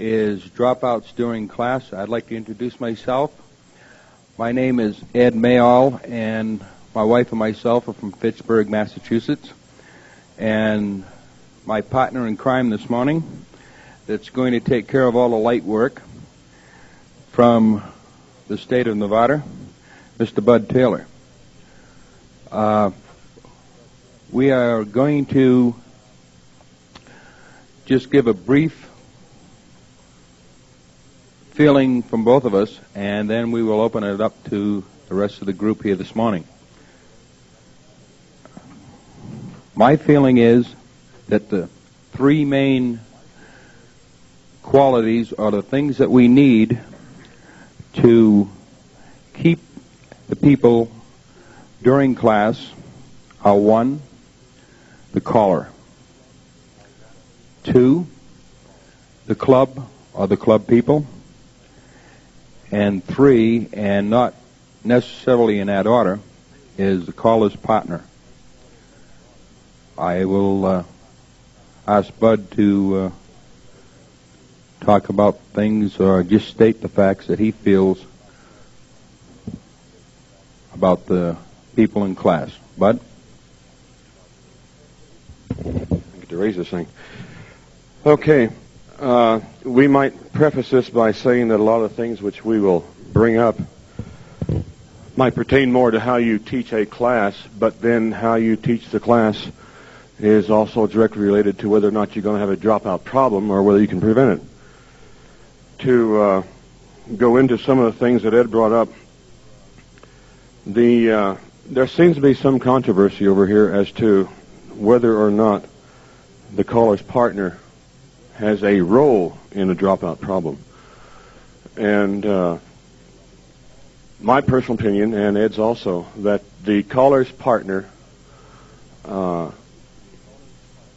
is dropouts during class. I'd like to introduce myself. My name is Ed Mayall, and my wife and myself are from Fitchburg, Massachusetts. And my partner in crime this morning that's going to take care of all the light work from the state of Nevada, Mr. Bud Taylor. We are going to just give a brief feeling from both of us, and then we will open it up to the rest of the group here this morning. My feeling is that the three main qualities are the things that we need to keep the people during class are: 1, the caller; 2, the club or the club people; and 3, and not necessarily in that order, is the caller's partner. I will ask Bud to talk about things or just state the facts that he feels about the people in class. Bud? I get to raise this thing. Okay. We might preface this by saying that a lot of things which we will bring up might pertain more to how you teach a class, but then how you teach the class is also directly related to whether or not you're going to have a dropout problem or whether you can prevent it. To go into some of the things that Ed brought up, there seems to be some controversy over here as to whether or not the caller's partner has a role in a dropout problem. And my personal opinion, and Ed's also, that the caller's partner,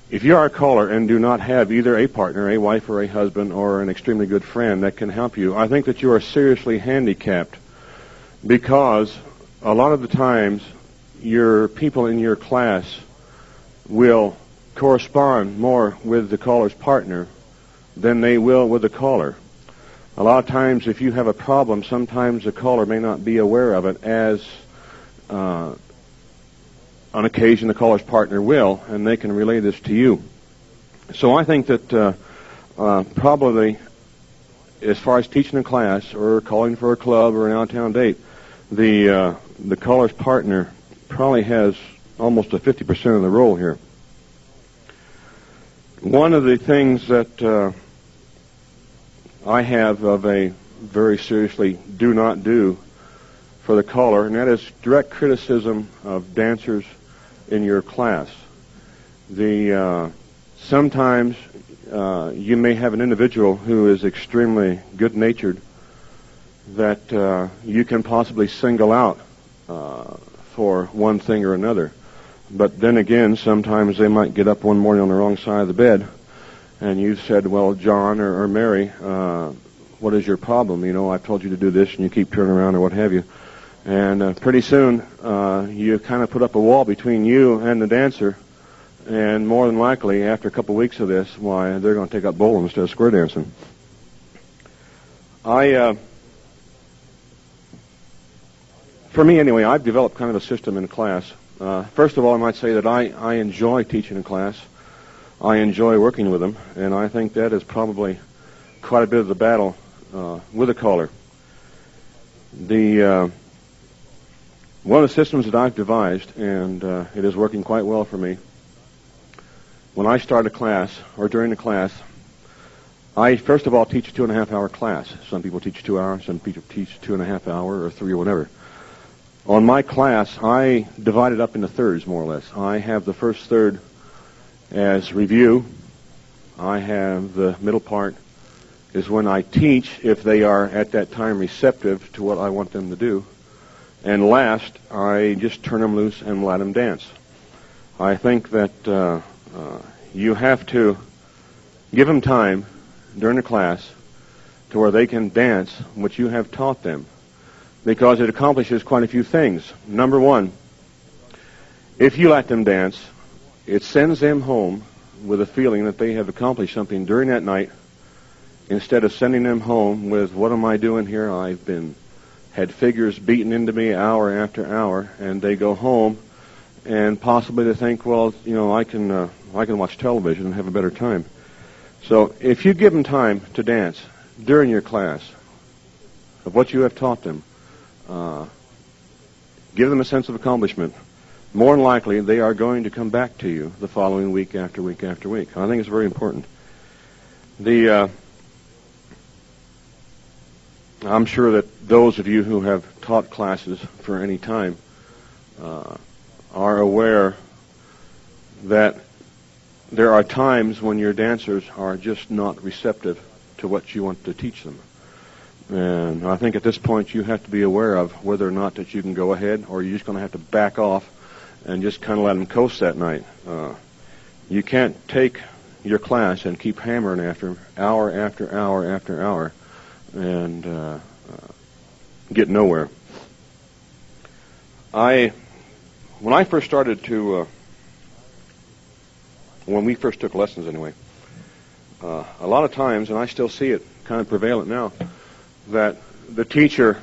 if you are a caller and do not have either a partner, a wife or a husband, or an extremely good friend that can help you, I think that you are seriously handicapped, because a lot of the times your people in your class will correspond more with the caller's partner than they will with the caller. A lot of times, if you have a problem, sometimes the caller may not be aware of it, as on occasion the caller's partner will, and they can relay this to you. So I think that probably, as far as teaching a class or calling for a club or an out-of-town date, the caller's partner probably has almost a 50% of the role here. One of the things that I have of a very seriously do not do for the caller, and that is direct criticism of dancers in your class. Sometimes you may have an individual who is extremely good-natured that you can possibly single out for one thing or another. But then again, sometimes they might get up one morning on the wrong side of the bed, and you've said, well, John or Mary, what is your problem? You know, I've told you to do this, and you keep turning around or what have you. And pretty soon, you kind of put up a wall between you and the dancer, and more than likely, after a couple of weeks of this, why, they're going to take up bowling instead of square dancing. For me anyway, I've developed kind of a system in class. First of all, I might say that I enjoy teaching in class. I enjoy working with them, and I think that is probably quite a bit of the battle with a caller. One of the systems that I've devised, and it is working quite well for me, when I start a class, or during the class, I first of all teach a 2.5-hour class. Some people teach 2 hours, some people teach 2.5 hours, or 3, or whatever. On my class, I divide it up into thirds, more or less. I have the first third as review. I have the middle part is when I teach, if they are at that time receptive to what I want them to do. And last, I just turn them loose and let them dance. I think that you have to give them time during the class to where they can dance what you have taught them, because it accomplishes quite a few things. Number one, if you let them dance, it sends them home with a feeling that they have accomplished something during that night, instead of sending them home with, what am I doing here? I've had figures beaten into me hour after hour, and they go home, and possibly they think, well, I can watch television and have a better time. So if you give them time to dance during your class of what you have taught them, give them a sense of accomplishment, more than likely they are going to come back to you the following week after week after week. I think it's very important. I'm sure that those of you who have taught classes for any time are aware that there are times when your dancers are just not receptive to what you want to teach them. And I think at this point you have to be aware of whether or not that you can go ahead, or you're just going to have to back off and just kind of let them coast that night. You can't take your class and keep hammering after them hour after hour after hour and get nowhere. When I first started to, when we first took lessons anyway, a lot of times, and I still see it kind of prevalent now, that the teacher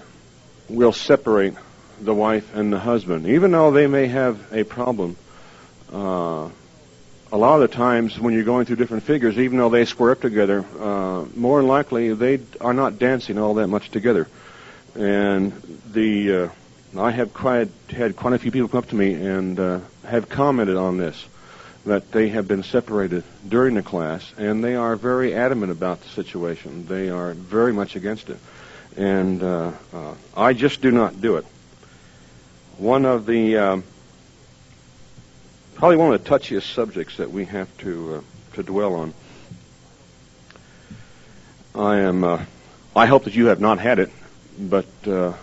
will separate the wife and the husband, even though they may have a problem. A lot of the times when you're going through different figures, even though they square up together, more than likely they are not dancing all that much together. And I have had quite a few people come up to me and have commented on this, that they have been separated during the class, and they are very adamant about the situation. They are very much against it. And I just do not do it. One of the probably one of the touchiest subjects that we have to dwell on. I hope that you have not had it, but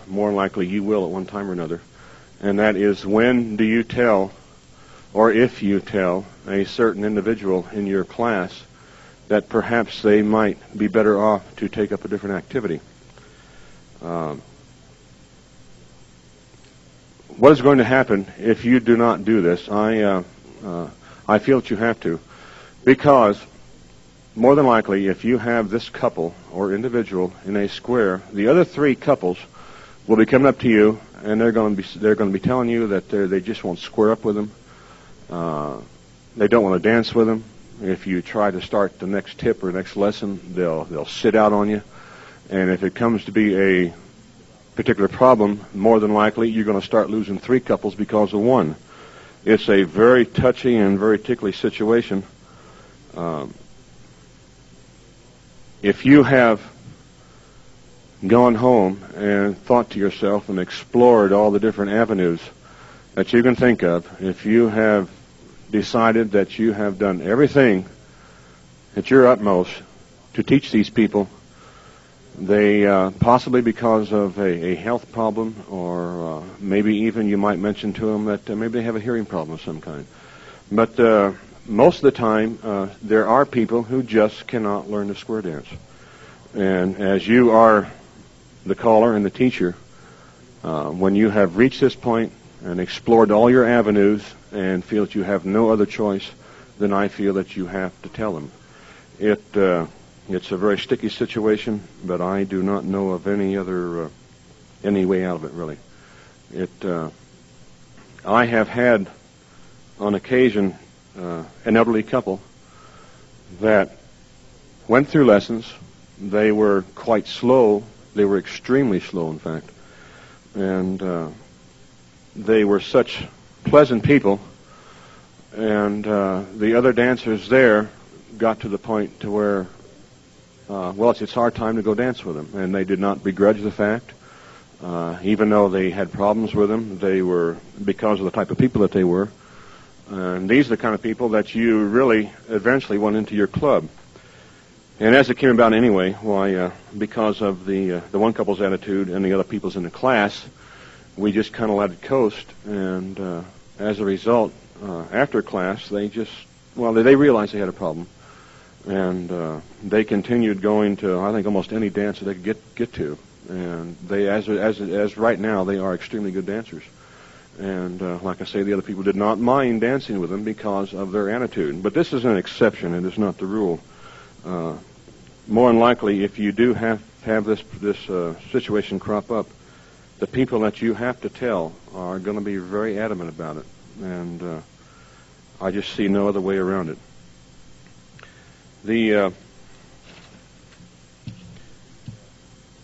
more likely you will at one time or another. And that is, when do you tell, or if you tell, a certain individual in your class that perhaps they might be better off to take up a different activity? What is going to happen if you do not do this? I feel that you have to, because more than likely, if you have this couple or individual in a square, the other three couples will be coming up to you, and they're going to be telling you that they just won't square up with them. They don't want to dance with them. If you try to start the next tip or next lesson, they'll sit out on you. And if it comes to be a particular problem, more than likely you're going to start losing three couples because of one. It's a very touchy and very ticklish situation. If you have gone home and thought to yourself and explored all the different avenues that you can think of, if you have decided that you have done everything at your utmost to teach these people, they possibly because of a health problem, or maybe even you might mention to them that maybe they have a hearing problem of some kind. But most of the time, there are people who just cannot learn the square dance. And as you are the caller and the teacher, when you have reached this point and explored all your avenues and feel that you have no other choice, then I feel that you have to tell them. It's a very sticky situation, but I do not know of any way out of it, really. I have had, on occasion, an elderly couple that went through lessons. They were quite slow. They were extremely slow, in fact. And they were such pleasant people. And the other dancers there got to the point to where, it's our time to go dance with them. And they did not begrudge the fact. Even though they had problems with them, they were, because of the type of people that they were. And these are the kind of people that you really eventually want into your club. And as it came about anyway, because of the one couple's attitude and the other people's in the class, we just kind of let it coast. And as a result, after class, they realized they had a problem. And they continued going to, I think, almost any dance that they could get to. And they, as right now, they are extremely good dancers. And like I say, the other people did not mind dancing with them because of their attitude. But this is an exception. It is not the rule. more than likely, if you do have this situation crop up, the people that you have to tell are going to be very adamant about it, and I just see no other way around it. The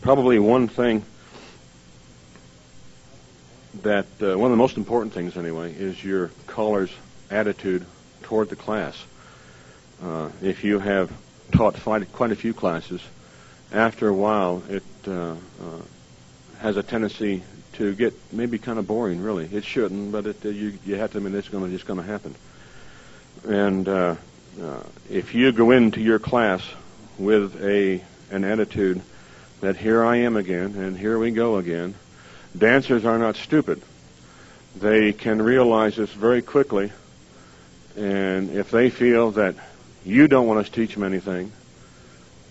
probably one thing that one of the most important things anyway is your caller's attitude toward the class. If you have taught quite a few classes, after a while it has a tendency to get maybe kind of boring. Really, it shouldn't, but you have to admit it's just going to happen. And if you go into your class with an attitude that here I am again and here we go again, dancers are not stupid. They can realize this very quickly, and if they feel that you don't want to teach them anything,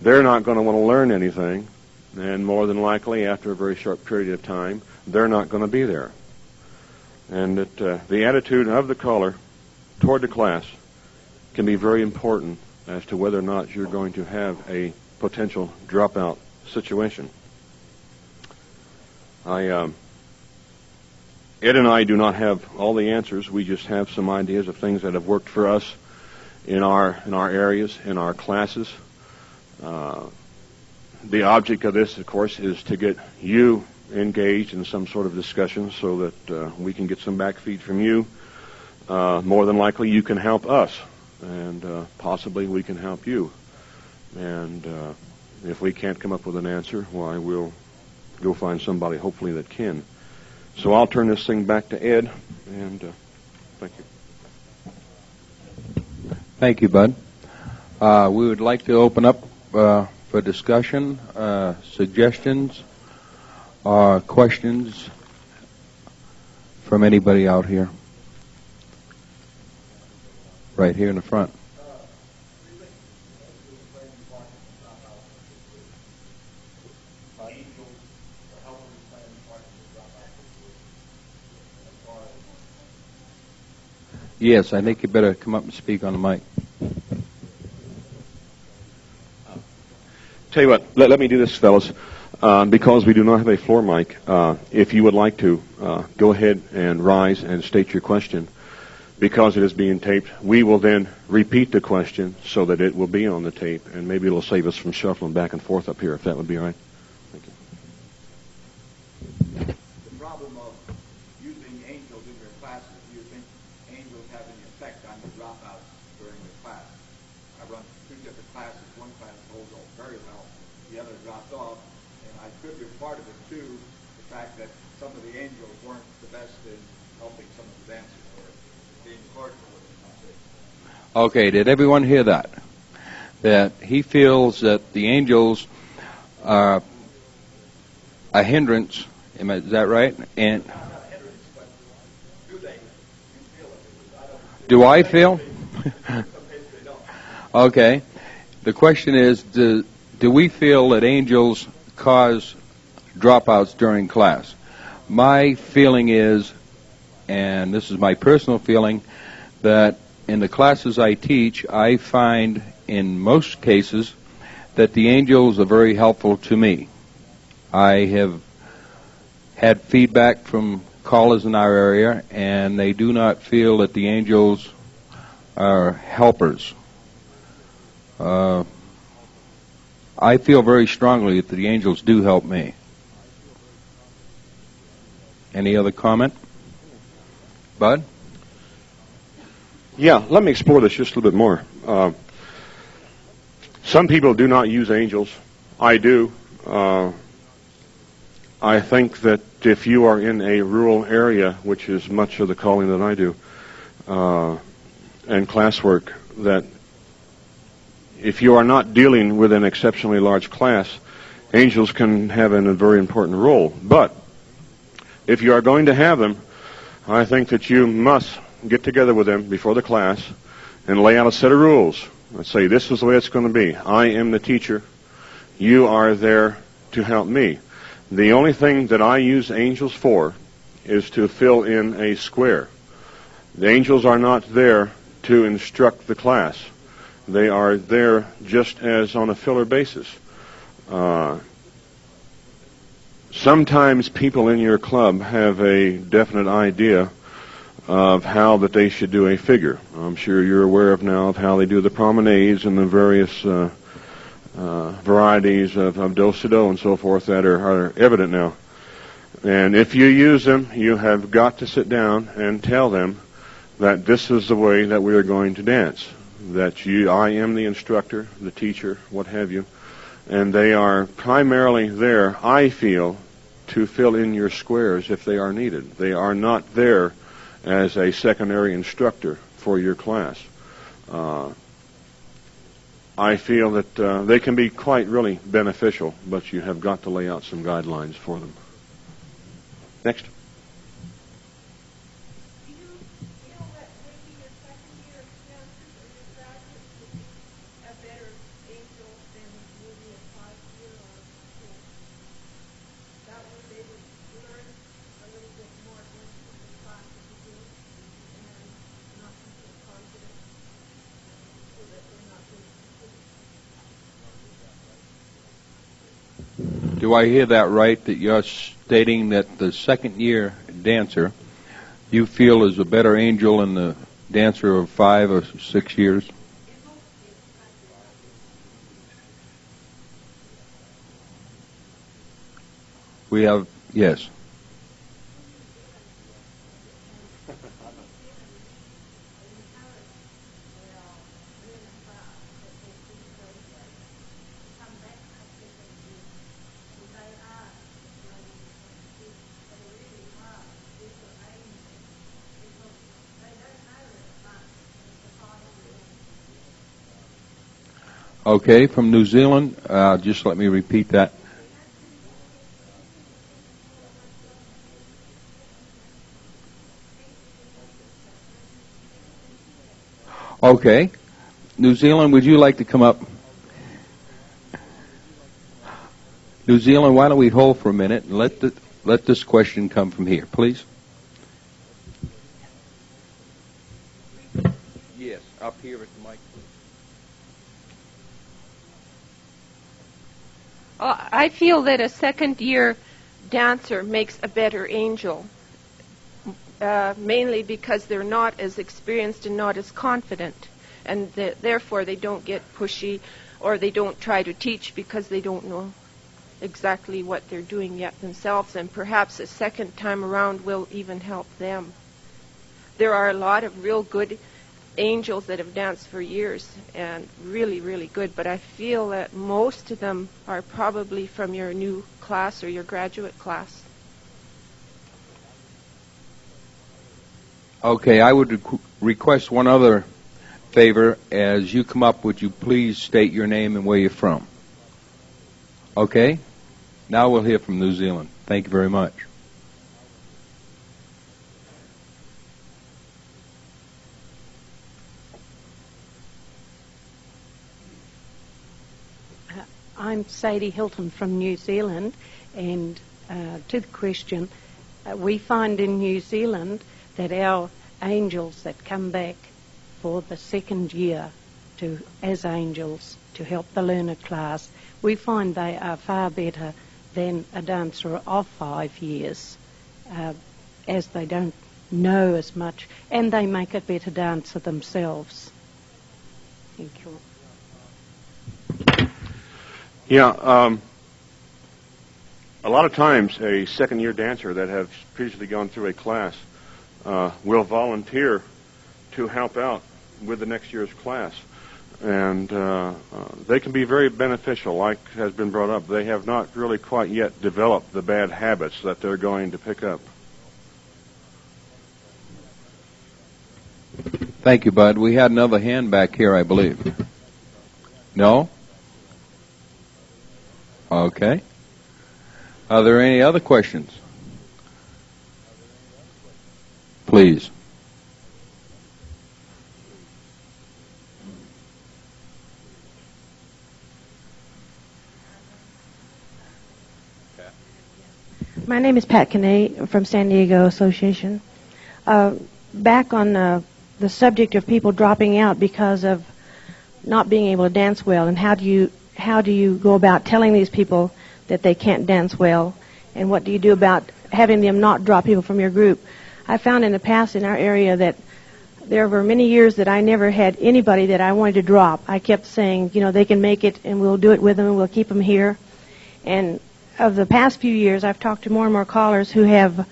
they're not going to want to learn anything, and more than likely, after a very short period of time, they're not going to be there. And the attitude of the caller toward the class can be very important as to whether or not you're going to have a potential dropout situation. Ed and I do not have all the answers. We just have some ideas of things that have worked for us in our areas, in our classes. The object of this, of course, is to get you engaged in some sort of discussion so that we can get some back feed from you. More than likely, you can help us, and possibly we can help you. And if we can't come up with an answer, why, we'll go find somebody, hopefully, that can. So I'll turn this thing back to Ed, and thank you. Thank you, Bud. We would like to open up for discussion, suggestions, questions from anybody out here. Right here in the front. Yes, I think you better come up and speak on the mic. Tell you what, let me do this, fellas. Because we do not have a floor mic, if you would like to, go ahead and rise and state your question. Because it is being taped, we will then repeat the question so that it will be on the tape, and maybe it'll save us from shuffling back and forth up here, if that would be all right. Thank you. The problem of using angels in your classes, do you think angels have any effect on the dropouts during the class? I run two different classes. One class holds on very well, the other dropped off, and I attribute part of it to the fact that some of the angels weren't the best in helping some of the dancers. Okay, did everyone hear that? That he feels that the angels are a hindrance. Is that right? And do I feel? Okay. The question is, do we feel that angels cause dropouts during class? My feeling is, and this is my personal feeling, that in the classes I teach, I find in most cases that the angels are very helpful to me. I have had feedback from callers in our area, and they do not feel that the angels are helpers. I feel very strongly that the angels do help me. Any other comment? Bud? Yeah, let me explore this just a little bit more. Some people do not use angels. I do. I think that if you are in a rural area, which is much of the calling that I do, and classwork, that if you are not dealing with an exceptionally large class, angels can have a very important role. But if you are going to have them, I think that you must get together with them before the class and lay out a set of rules. Let's say this is the way it's going to be. I am the teacher. You are there to help me. The only thing that I use angels for is to fill in a square. The angels are not there to instruct the class. They are there just as on a filler basis. Sometimes people in your club have a definite idea of how that they should do a figure. I'm sure you're aware of now of how they do the promenades and the various varieties of do-si-do and so forth that are evident now. And if you use them, you have got to sit down and tell them that this is the way that we are going to dance. That I am the instructor, the teacher, what have you. And they are primarily there, I feel, to fill in your squares if they are needed. They are not there as a secondary instructor for your class. I feel that they can be quite really beneficial, but you have got to lay out some guidelines for them. Next. Do I hear that right, that you're stating that the second-year dancer you feel is a better angel than the dancer of 5 or 6 years? We have, yes. Okay, from New Zealand, just let me repeat that. Okay, New Zealand, would you like to come up? New Zealand, why don't we hold for a minute and let this question come from here, please? Yes, up here at the mic. I feel that a second-year dancer makes a better angel, mainly because they're not as experienced and not as confident, and therefore they don't get pushy or they don't try to teach because they don't know exactly what they're doing yet themselves, and perhaps a second time around will even help them. There are a lot of real good angels that have danced for years and really, really good, but I feel that most of them are probably from your new class or your graduate class. Okay, I would request one other favor. As you come up, would you please state your name and where you're from? Okay? Now we'll hear from New Zealand. Thank you very much. I'm Sadie Hilton from New Zealand, and to the question, we find in New Zealand that our angels that come back for the second year as angels to help the learner class, we find they are far better than a dancer of 5 years, as they don't know as much, and they make a better dancer themselves. Thank you. Yeah, a lot of times a second-year dancer that has previously gone through a class will volunteer to help out with the next year's class. And they can be very beneficial, like has been brought up. They have not really quite yet developed the bad habits that they're going to pick up. Thank you, Bud. We had another hand back here, I believe. No? Okay. Are there any other questions? Please. My name is Pat Kinney from San Diego Association. Back on the subject of people dropping out because of not being able to dance well, and how do you go about telling these people that they can't dance well, and what do you do about having them not drop people from your group? I found in the past in our area that there were many years that I never had anybody that I wanted to drop. I kept saying, they can make it, and we'll do it with them, and we'll keep them here. And of the past few years, I've talked to more and more callers who have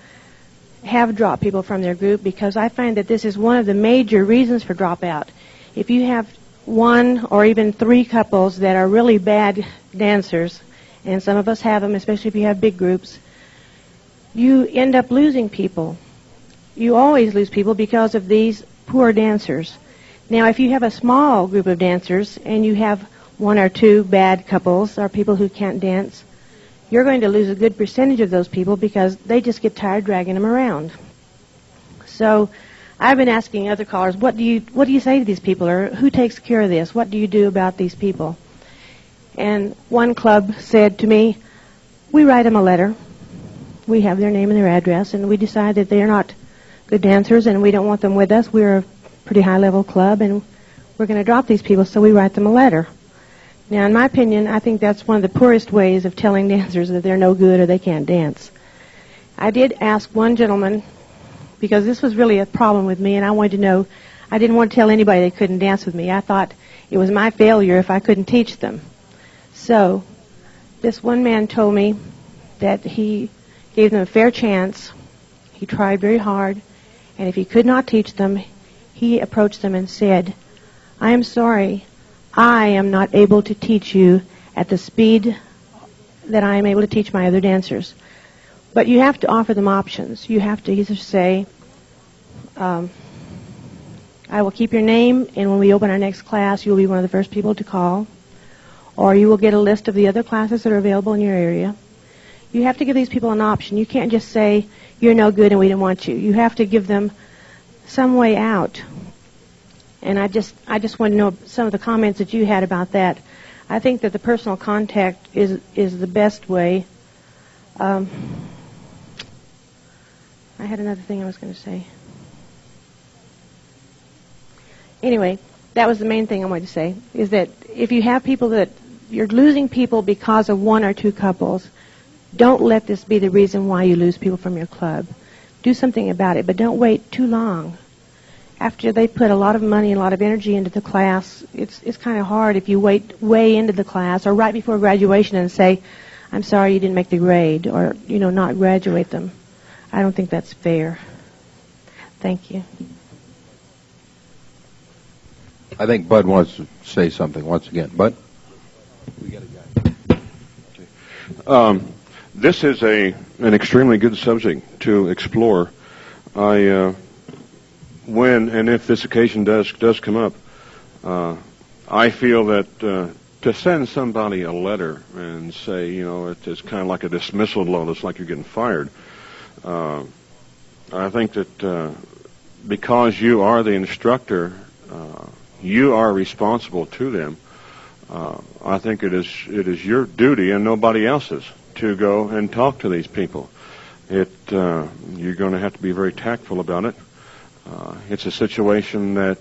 dropped people from their group, because I find that this is one of the major reasons for dropout. If you have one or even three couples that are really bad dancers, and some of us have them, especially if you have big groups, you end up losing people. You always lose people because of these poor dancers. Now, if you have a small group of dancers and you have one or two bad couples or people who can't dance, you're going to lose a good percentage of those people because they just get tired dragging them around. So I've been asking other callers, what do you say to these people, or who takes care of this? What do you do about these people? And one club said to me, we write them a letter. We have their name and their address, and we decide that they're not good dancers and we don't want them with us. We're a pretty high-level club, and we're going to drop these people, so we write them a letter. Now, in my opinion, I think that's one of the poorest ways of telling dancers that they're no good or they can't dance. I did ask one gentleman, because this was really a problem with me, and I wanted to know, I didn't want to tell anybody they couldn't dance with me. I thought it was my failure if I couldn't teach them. So this one man told me that he gave them a fair chance. He tried very hard, and if he could not teach them, he approached them and said, I am sorry, I am not able to teach you at the speed that I am able to teach my other dancers. But you have to offer them options. You have to either say, I will keep your name, and when we open our next class, you'll be one of the first people to call. Or you will get a list of the other classes that are available in your area. You have to give these people an option. You can't just say, you're no good and we don't want you. You have to give them some way out. And I just want to know some of the comments that you had about that. I think that the personal contact is the best way. I had another thing I was going to say. Anyway, that was the main thing I wanted to say, is that if you have people that you're losing people because of one or two couples, don't let this be the reason why you lose people from your club. Do something about it, but don't wait too long. After they put a lot of money and a lot of energy into the class, it's kind of hard if you wait way into the class or right before graduation and say, I'm sorry you didn't make the grade, or, not graduate them. I don't think that's fair. Thank you. I think Bud wants to say something once again. Bud? We got a guy. This is an extremely good subject to explore. When and if this occasion does come up, I feel that to send somebody a letter and say, it's kind of like a dismissal notice, like you're getting fired. I think that because you are the instructor, you are responsible to them. I think it is your duty and nobody else's to go and talk to these people. You're going to have to be very tactful about it. It's a situation that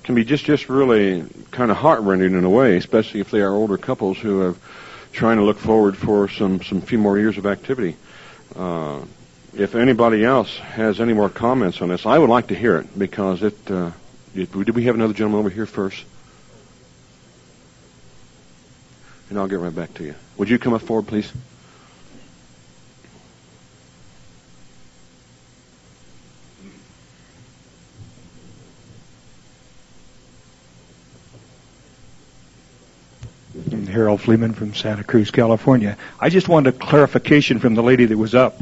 can be just really kind of heartrending in a way, especially if they are older couples who are trying to look forward for some few more years of activity. If anybody else has any more comments on this, I would like to hear it, because did we have another gentleman over here first? And I'll get right back to you. Would you come up forward, please? Harold Fleeman from Santa Cruz, California. I just wanted a clarification from the lady that was up.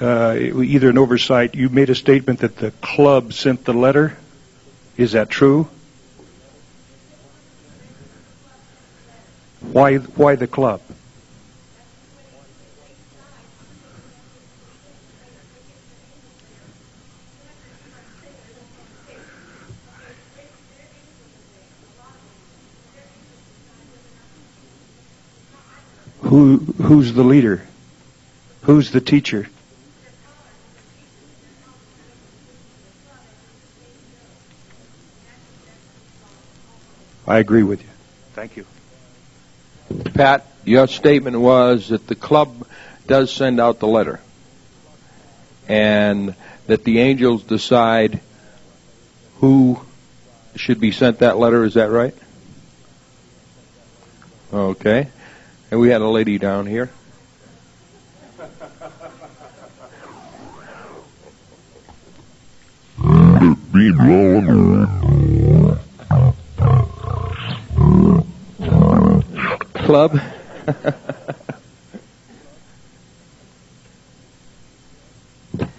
Either an oversight. You made a statement that the club sent the letter. Is that true? Why the club? Who's the leader? Who's the teacher? I agree with you. Thank you. Pat, your statement was that the club does send out the letter, and that the angels decide who should be sent that letter. Is that right? Okay. And we had a lady down here. Club.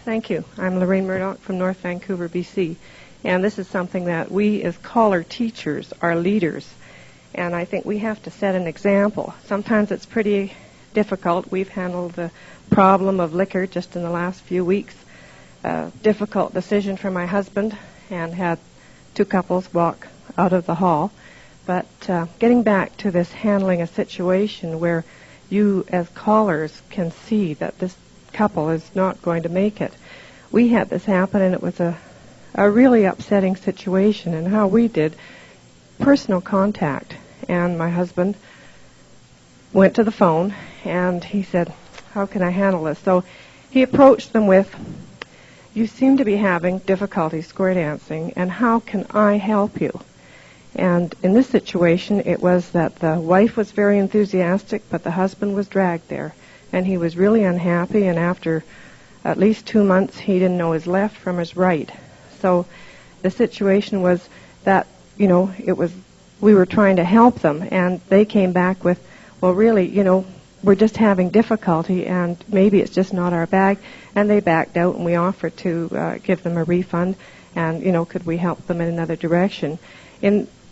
Thank you. I'm Lorraine Murdoch from North Vancouver, BC. And this is something that we as caller teachers are leaders. And I think we have to set an example. Sometimes it's pretty difficult. We've handled the problem of liquor just in the last few weeks. Difficult decision for my husband, and had two couples walk out of the hall. But getting back to this handling a situation where you as callers can see that this couple is not going to make it. We had this happen, and it was a really upsetting situation, and how we did personal contact. And my husband went to the phone, and he said, how can I handle this? So he approached them with, you seem to be having difficulty square dancing, and how can I help you? And in this situation, it was that the wife was very enthusiastic, but the husband was dragged there. And he was really unhappy, and after at least 2 months, he didn't know his left from his right. So the situation was that, we were trying to help them, and they came back with, well, really, we're just having difficulty, and maybe it's just not our bag. And they backed out, and we offered to give them a refund, and, could we help them in another direction.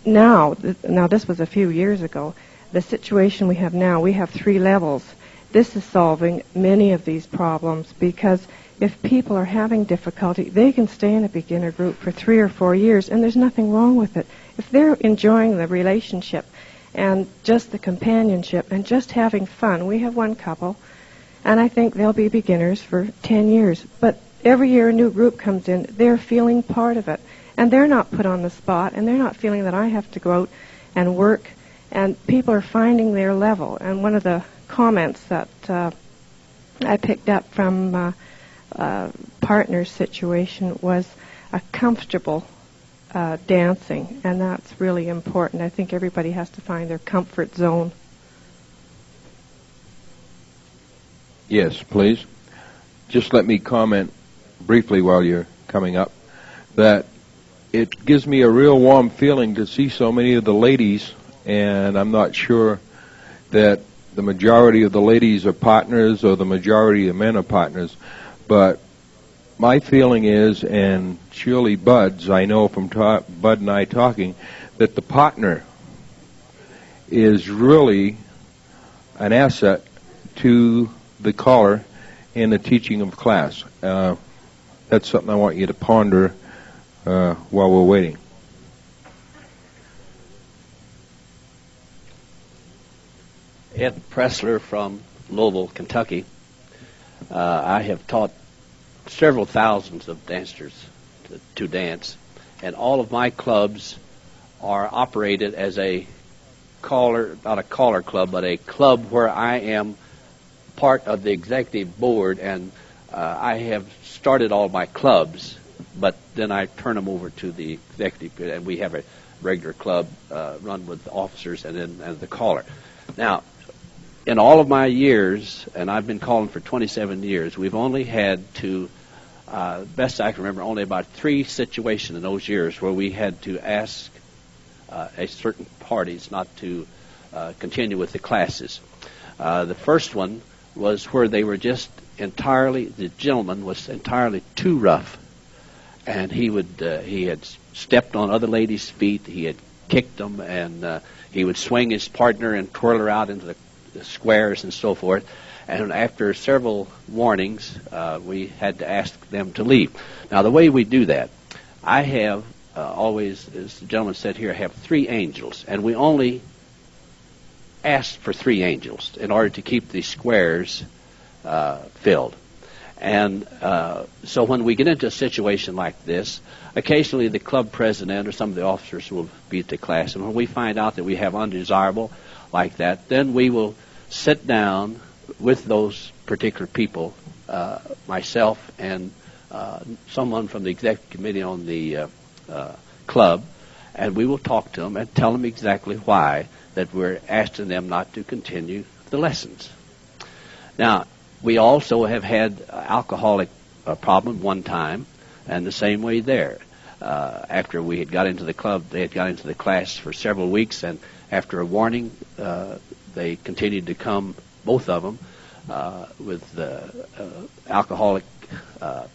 Now this was a few years ago. The situation we have now, we have 3 levels. This is solving many of these problems, because if people are having difficulty, they can stay in a beginner group for 3 or 4 years, and there's nothing wrong with it. If they're enjoying the relationship and just the companionship and just having fun, we have one couple, and I think they'll be beginners for 10 years. But every year a new group comes in, they're feeling part of it, and they're not put on the spot, and they're not feeling that I have to go out and work, and people are finding their level. And one of the comments that I picked up from partner's situation was a comfortable dancing, and that's really important. I think everybody has to find their comfort zone. Yes, please. Just let me comment briefly while you're coming up that it gives me a real warm feeling to see so many of the ladies, and I'm not sure that the majority of the ladies are partners or the majority of men are partners, but my feeling is, and surely Bud's, I know from Bud and I talking, that the partner is really an asset to the caller in the teaching of class. That's something I want you to ponder while we're waiting. Ed Pressler from Louisville, Kentucky. I have taught several thousands of dancers to dance, and all of my clubs are operated as a caller, not a caller club, but a club where I am part of the executive board, and I have started all my clubs, but then I turn them over to the executive, and we have a regular club run with the officers and the caller. Now, in all of my years, and I've been calling for 27 years, we've only had to, best I can remember, only about 3 situations in those years where we had to ask a certain parties not to continue with the classes. The first one was where they were just entirely, the gentleman was entirely too rough, and he had stepped on other ladies' feet, he had kicked them, and he would swing his partner and twirl her out into the squares and so forth. And after several warnings, we had to ask them to leave. Now, the way we do that, I have always, as the gentleman said here, I have 3 angels, and we only ask for 3 angels in order to keep the squares filled. And so when we get into a situation like this, occasionally the club president or some of the officers will be at the class. And when we find out that we have undesirable like that, then we will sit down with those particular people, myself and someone from the executive committee on the club, and we will talk to them and tell them exactly why that we're asking them not to continue the lessons. Now, we also have had alcoholic problem one time, and the same way there. After we had got into the club, they had got into the class for several weeks, and after a warning, they continued to come, both of them, with alcoholic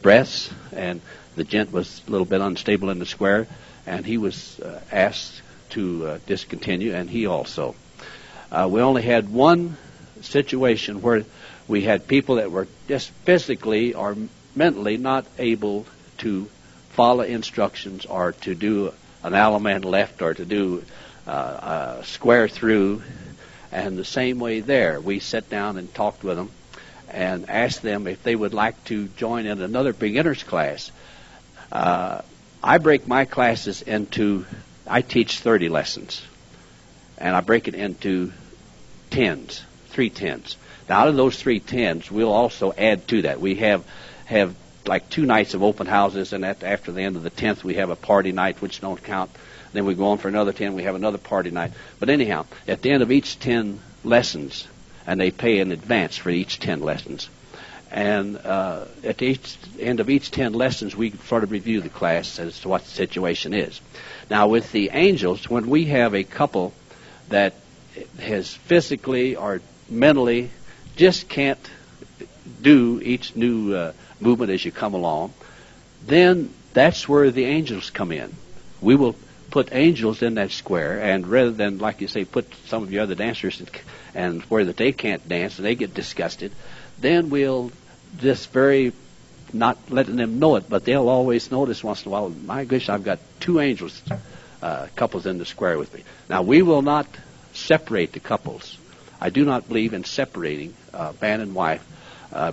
breaths, and the gent was a little bit unstable in the square, and he was asked to discontinue, and he also. We only had one situation where we had people that were just physically or mentally not able to follow instructions or to do an Alaman left or to do a square through. And the same way there, we sat down and talked with them and asked them if they would like to join in another beginner's class. I break my classes into, I teach 30 lessons, and I break it into 3 tens. Now, out of those 3 tens, we'll also add to that. We have like 2 nights of open houses, and after the end of the 10th, we have a party night, which don't count. Then we go on for another 10, we have another party night. But anyhow, at the end of each 10 lessons, and they pay in advance for each 10 lessons, and at the end of each 10 lessons, we sort of review the class as to what the situation is. Now, with the angels, when we have a couple that has physically or mentally just can't do each new movement as you come along, then that's where the angels come in. We will put angels in that square, and rather than, like you say, put some of your other dancers and where that they can't dance and they get disgusted, then we'll just very not letting them know it, but they'll always notice once in a while, my goodness, I've got 2 angels couples in the square with me. Now, we will not separate the couples. I do not believe in separating man and wife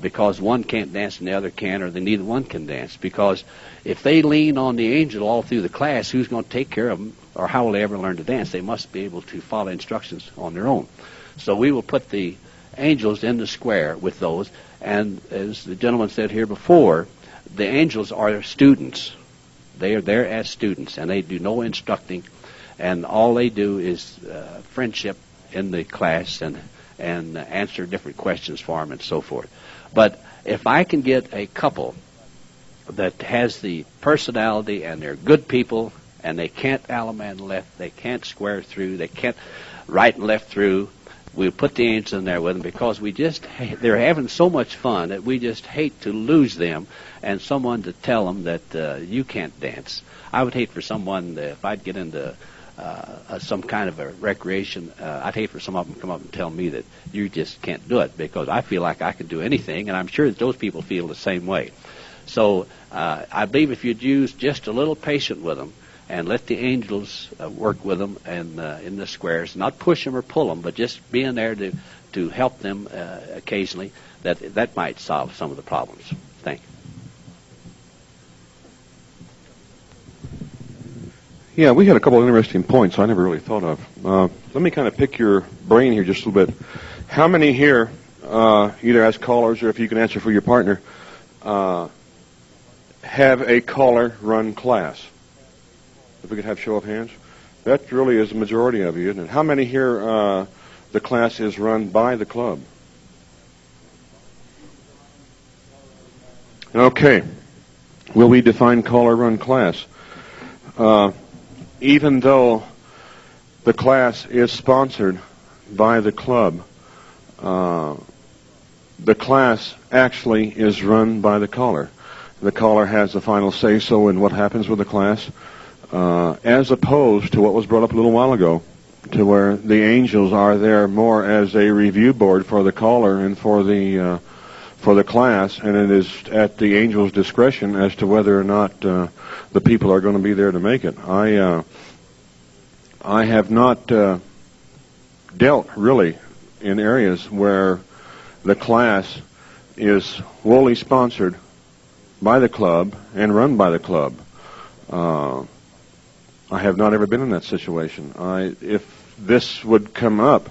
because one can't dance and the other can, or neither one can dance. Because if they lean on the angel all through the class, who's going to take care of them, or how will they ever learn to dance? They must be able to follow instructions on their own. So we will put the angels in the square with those, and as the gentleman said here before, the angels are students. They are there as students, and they do no instructing, and all they do is friendship in the class and answer different questions for them and so forth. But if I can get a couple that has the personality and they're good people and they can't Alaman left, they can't square through, they can't right and left through, we'll put the angels in there with them because they're having so much fun that we just hate to lose them and someone to tell them that you can't dance. I would hate for someone, if I'd get into some kind of a recreation, I'd hate for some of them to come up and tell me that you just can't do it, because I feel like I can do anything, and I'm sure that those people feel the same way. So I believe if you'd use just a little patience with them and let the angels work with them and in the squares, not push them or pull them, but just being there to help them occasionally, that might solve some of the problems. Thank you. Yeah, we had a couple of interesting points I never really thought of. Let me kind of pick your brain here just a little bit. How many here, either as callers or if you can answer for your partner, have a caller-run class? If we could have show of hands. That really is the majority of you, isn't it? How many here the class is run by the club? Okay. Will we define caller-run class? Even though the class is sponsored by the club, the class actually is run by the caller. The caller has the final say-so in what happens with the class, as opposed to what was brought up a little while ago, to where the angels are there more as a review board for the caller and for the class, and it is at the angel's discretion as to whether or not the people are going to be there to make it. I have not dealt really in areas where the class is wholly sponsored by the club and run by the club. I have not ever been in that situation. If this would come up,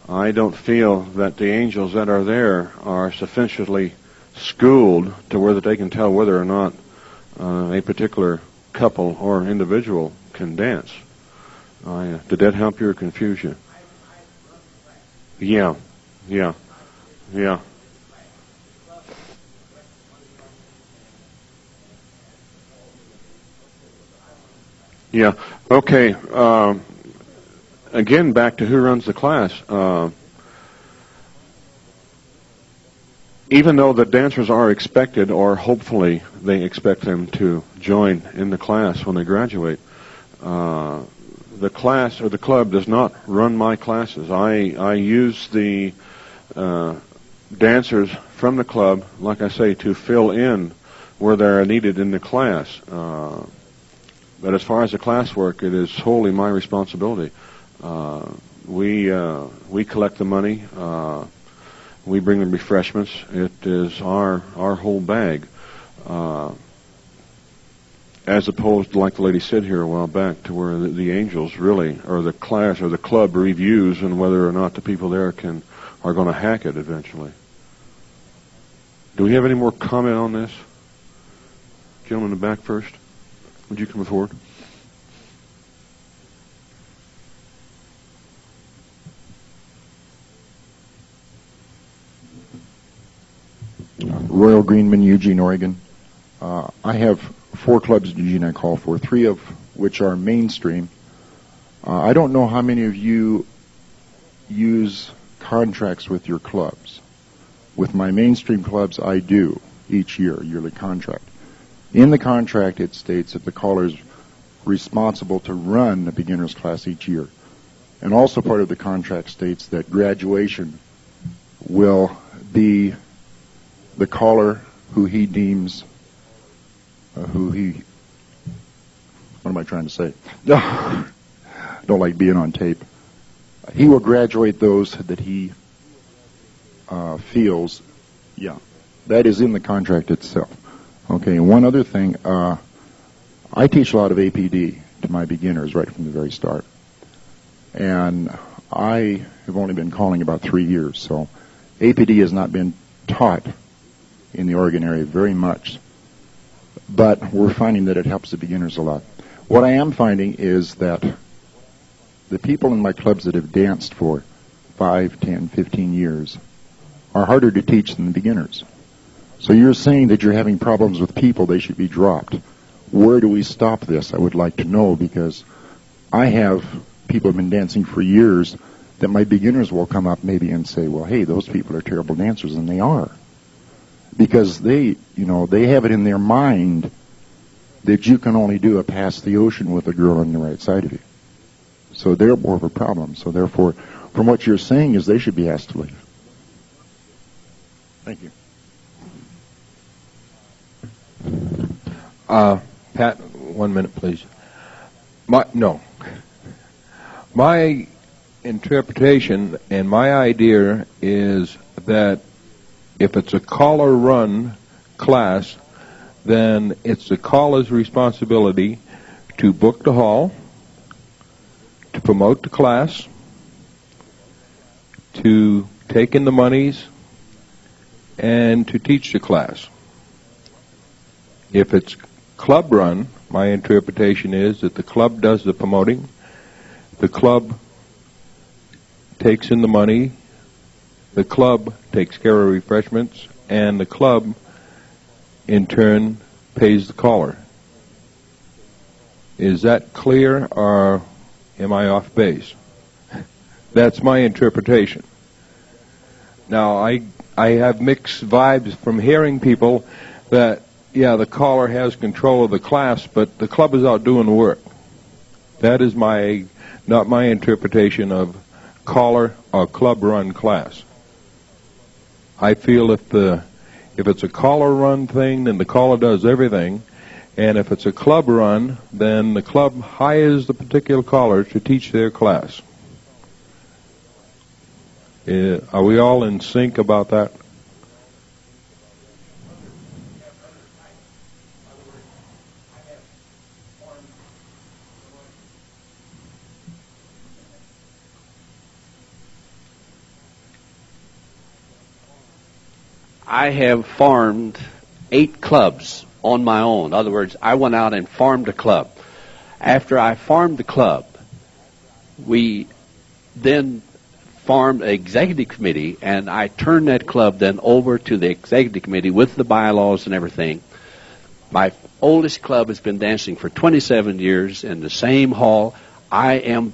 I don't feel that the angels that are there are sufficiently schooled to where that they can tell whether or not a particular couple or individual can dance. Did that help you or confuse you? Yeah. Yeah. Okay. Again, back to who runs the class. Even though the dancers are expected, or hopefully they expect them to join in the class when they graduate, the class or the club does not run my classes. I use the dancers from the club, like I say, to fill in where they are needed in the class. But as far as the classwork, it is wholly my responsibility. We collect the money. We bring them refreshments. It is our whole bag. As opposed to, like the lady said here a while back, to where the angels really, or the class or the club reviews and whether or not the people there are going to hack it eventually. Do we have any more comment on this? Gentleman in the back first. Would you come forward? Royal Greenman, Eugene, Oregon. I have 4 clubs in Eugene I call for, 3 of which are mainstream. I don't know how many of you use contracts with your clubs. With my mainstream clubs, I do each year, yearly contract. In the contract, it states that the caller is responsible to run a beginner's class each year. And also part of the contract states that graduation will be the caller who he deems, what am I trying to say? Don't like being on tape. He will graduate those that he feels, that is in the contract itself. Okay, and one other thing, I teach a lot of APD to my beginners right from the very start. And I have only been calling about 3 years, so APD has not been taught in the Oregon area very much. But we're finding that it helps the beginners a lot. What I am finding is that the people in my clubs that have danced for 5, 10, 15 years are harder to teach than the beginners. So you're saying that you're having problems with people, they should be dropped. Where do we stop this? I would like to know, because I have people who have been dancing for years that my beginners will come up maybe and say, well, hey, those people are terrible dancers, and they are. Because they have it in their mind that you can only do a pass the ocean with a girl on the right side of you. So they're more of a problem. So therefore, from what you're saying is they should be asked to leave. Thank you. Pat, 1 minute, please. My interpretation and my idea is that if it's a caller-run class, then it's the caller's responsibility to book the hall, to promote the class, to take in the monies, and to teach the class. If it's club-run, my interpretation is that the club does the promoting, the club takes in the money, the club takes care of refreshments, and the club, in turn, pays the caller. Is that clear, or am I off base? That's my interpretation. Now, I have mixed vibes from hearing people that, the caller has control of the class, but the club is out doing the work. That is not my interpretation of caller or club-run class. I feel if it's a caller-run thing, then the caller does everything, and if it's a club-run, then the club hires the particular caller to teach their class. Are we all in sync about that? I have formed 8 clubs on my own. In other words, I went out and formed a club. After I formed the club, we then formed an executive committee, and I turned that club then over to the executive committee with the bylaws and everything. My oldest club has been dancing for 27 years in the same hall. I am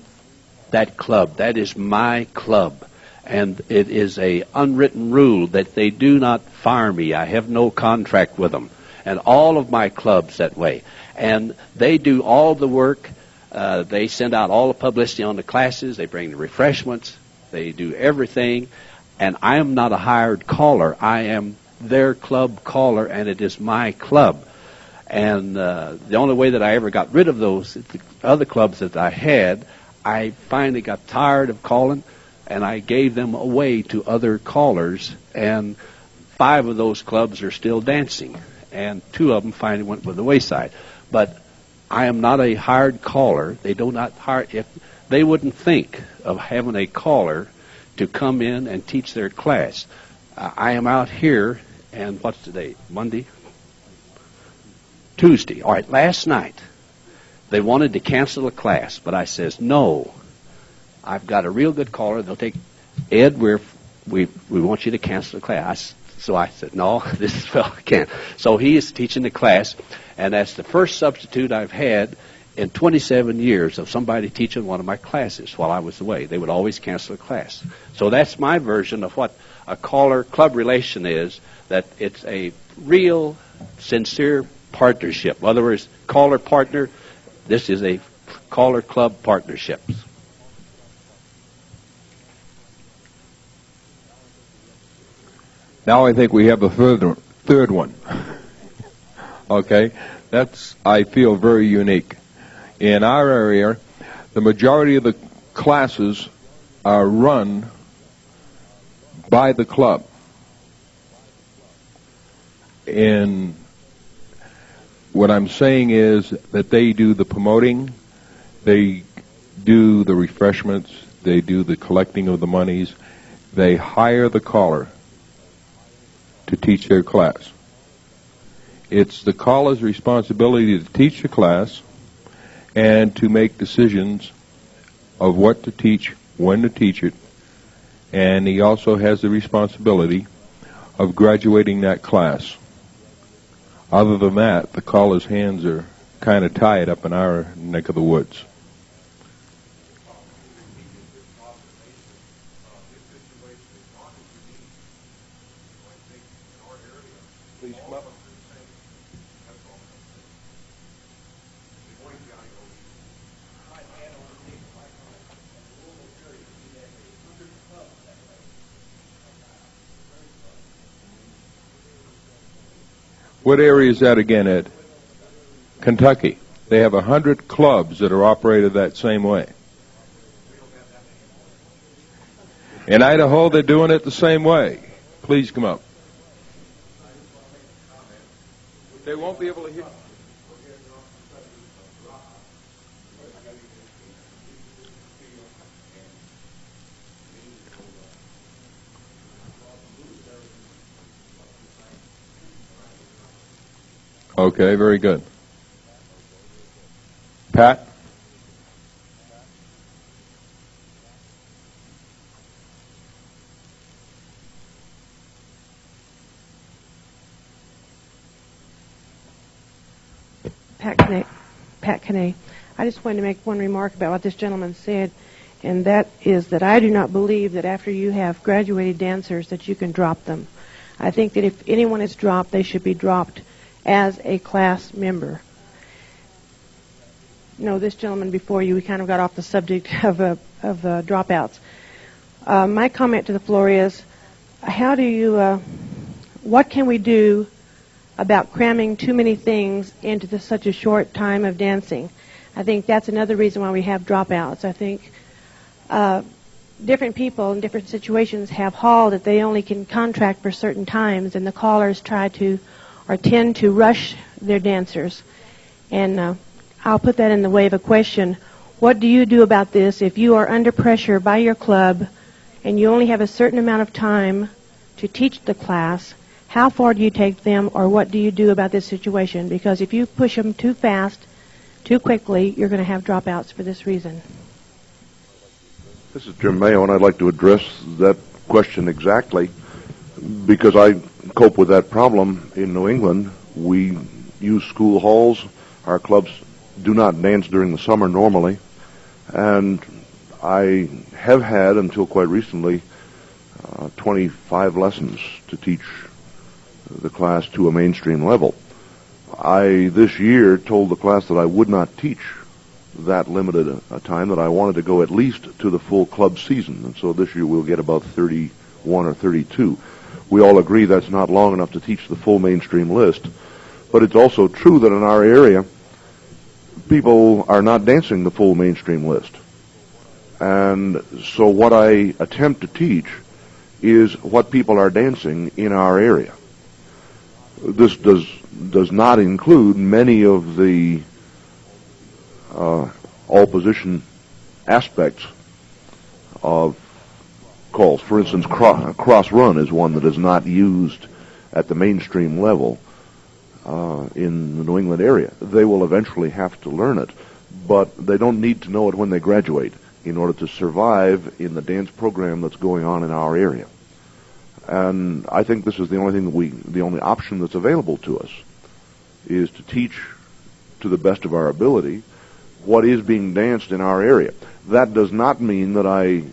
that club. That is my club. And it is a unwritten rule that they do not fire me. I have no contract with them. And all of my clubs that way. And they do all the work. They send out all the publicity on the classes. They bring the refreshments. They do everything. And I am not a hired caller. I am their club caller, and it is my club. And the only way that I ever got rid of those the other clubs that I had, I finally got tired of calling, and I gave them away to other callers, and 5 of those clubs are still dancing, and 2 of them finally went with the wayside. But I am not a hired caller. They do not hire. If they wouldn't think of having a caller to come in and teach their class. I am out here, and what's today? Monday? Tuesday. All right, last night, they wanted to cancel a class, but I says, no, I've got a real good caller. They'll take, Ed, we want you to cancel the class. So I said, no, this fellow can't. So he is teaching the class, and that's the first substitute I've had in 27 years of somebody teaching one of my classes while I was away. They would always cancel a class. So that's my version of what a caller-club relation is, that it's a real, sincere partnership. In other words, caller-partner, this is a caller-club partnership. Now I think we have a third one. Okay? That's, I feel, very unique. In our area, the majority of the classes are run by the club. And what I'm saying is that they do the promoting, they do the refreshments, they do the collecting of the monies, they hire the caller to teach their class. It's the caller's responsibility to teach the class and to make decisions of what to teach, when to teach it, and he also has the responsibility of graduating that class. Other than that, the caller's hands are kind of tied up in our neck of the woods. Please come up. What area is that again, Ed? Kentucky. They have 100 clubs that are operated that same way. In Idaho, they're doing it the same way. Please come up. They won't be able to hear. Okay, very good. Pat? Pat Canay. I just wanted to make one remark about what this gentleman said, and that is that I do not believe that after you have graduated dancers that you can drop them. I think that if anyone is dropped, they should be dropped as a class member. No, this gentleman before you, we kind of got off the subject of dropouts. My comment to the floor is, how do you, what can we do about cramming too many things into such a short time of dancing? I think that's another reason why we have dropouts. I think different people in different situations have hall that they only can contract for certain times, and the callers try to or tend to rush their dancers. And I'll put that in the way of a question. What do you do about this if you are under pressure by your club and you only have a certain amount of time to teach the class? how far do you take them, or what do you do about this situation? Because if you push them too fast, too quickly, you're going to have dropouts for this reason. This is Jim Mayo, and I'd like to address that question exactly because I cope with that problem in New England. We use school halls. Our clubs do not dance during the summer normally, and I have had, until quite recently, 25 lessons to teach the class to a mainstream level. I, this year, told the class that I would not teach that limited a time, that I wanted to go at least to the full club season. And so this year we'll get about 31 or 32. We all agree that's not long enough to teach the full mainstream list. But it's also true that in our area, people are not dancing the full mainstream list. And so what I attempt to teach is what people are dancing in our area. This does not include many of the all-position aspects of calls. For instance, cross-run is one that is not used at the mainstream level in the New England area. They will eventually have to learn it, but they don't need to know it when they graduate in order to survive in the dance program that's going on in our area. And I think this is the only thing the only option that's available to us is to teach to the best of our ability what is being danced in our area. That does not mean that I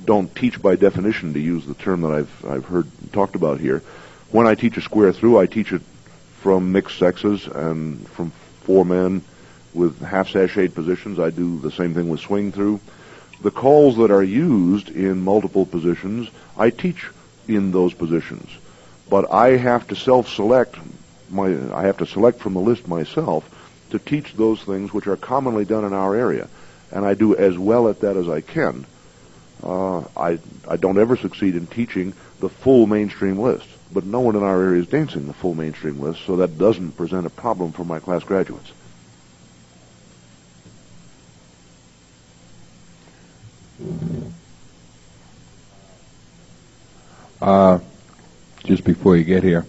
don't teach by definition, to use the term that I've heard talked about here. When I teach a square through, I teach it from mixed sexes and from 4 men with half sashayed positions. I do the same thing with swing through. The calls that are used in multiple positions, I teach in those positions. But I have to select from the list myself to teach those things which are commonly done in our area. And I do as well at that as I can. I don't ever succeed in teaching the full mainstream list, but no one in our area is dancing the full mainstream list, so that doesn't present a problem for my class graduates. Just before you get here,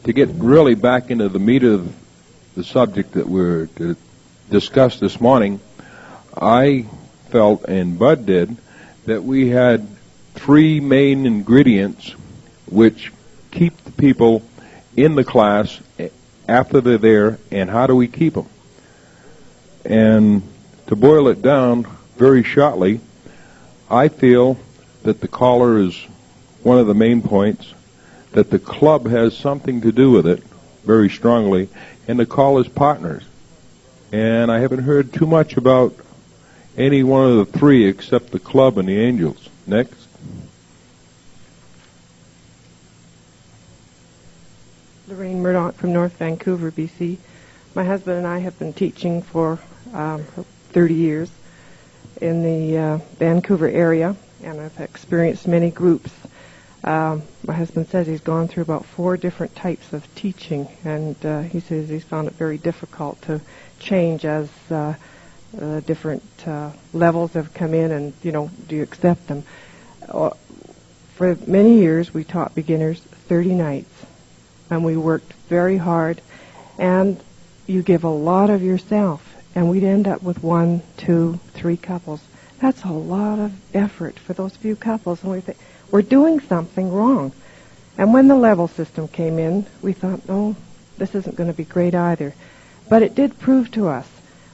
to get really back into the meat of the subject that we're to discuss this morning, I felt, and Bud did, that we had 3 main ingredients which keep the people in the class after they're there, and how do we keep them? And to boil it down very shortly, I feel that the caller is one of the main points, that the club has something to do with it very strongly, and the caller's partners. And I haven't heard too much about any one of the 3 except the club and the Angels. Next. Lorraine Murdoch from North Vancouver, BC. My husband and I have been teaching for 30 years in the Vancouver area, and I've experienced many groups. My husband says he's gone through about 4 different types of teaching, and he says he's found it very difficult to change as different levels have come in, and, do you accept them? For many years, we taught beginners 30 nights, and we worked very hard, and you give a lot of yourself, and we'd end up with 1, 2, 3 couples. That's a lot of effort for those few couples, and we think, we're doing something wrong. And when the level system came in, we thought, no, this isn't going to be great either. But it did prove to us.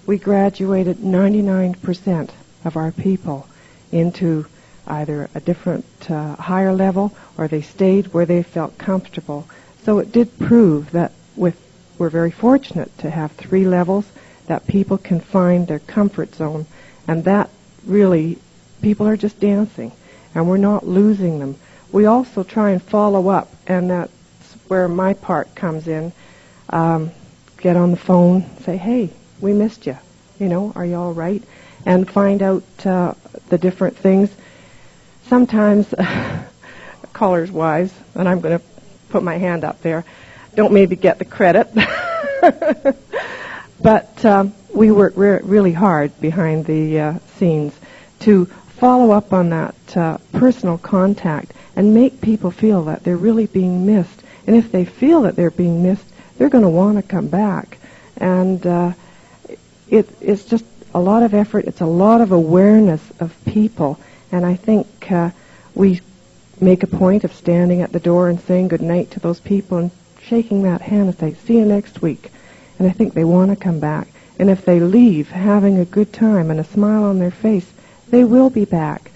We graduated 99% of our people into either a different higher level, or they stayed where they felt comfortable. So it did prove that we're very fortunate to have 3 levels, that people can find their comfort zone, and that really, people are just dancing, and we're not losing them. We also try and follow up, and that's where my part comes in. Get on the phone, say, hey, we missed you. Are you all right? And find out the different things. Sometimes, callers wise, and I'm going to put my hand up there, don't maybe get the credit. But we work really hard behind the scenes to follow up on that personal contact and make people feel that they're really being missed. And if they feel that they're being missed, they're going to want to come back. And it's just a lot of effort. It's a lot of awareness of people. And I think we make a point of standing at the door and saying good night to those people and shaking that hand and say, see you next week. And I think they want to come back. And if they leave having a good time and a smile on their face, they will be back.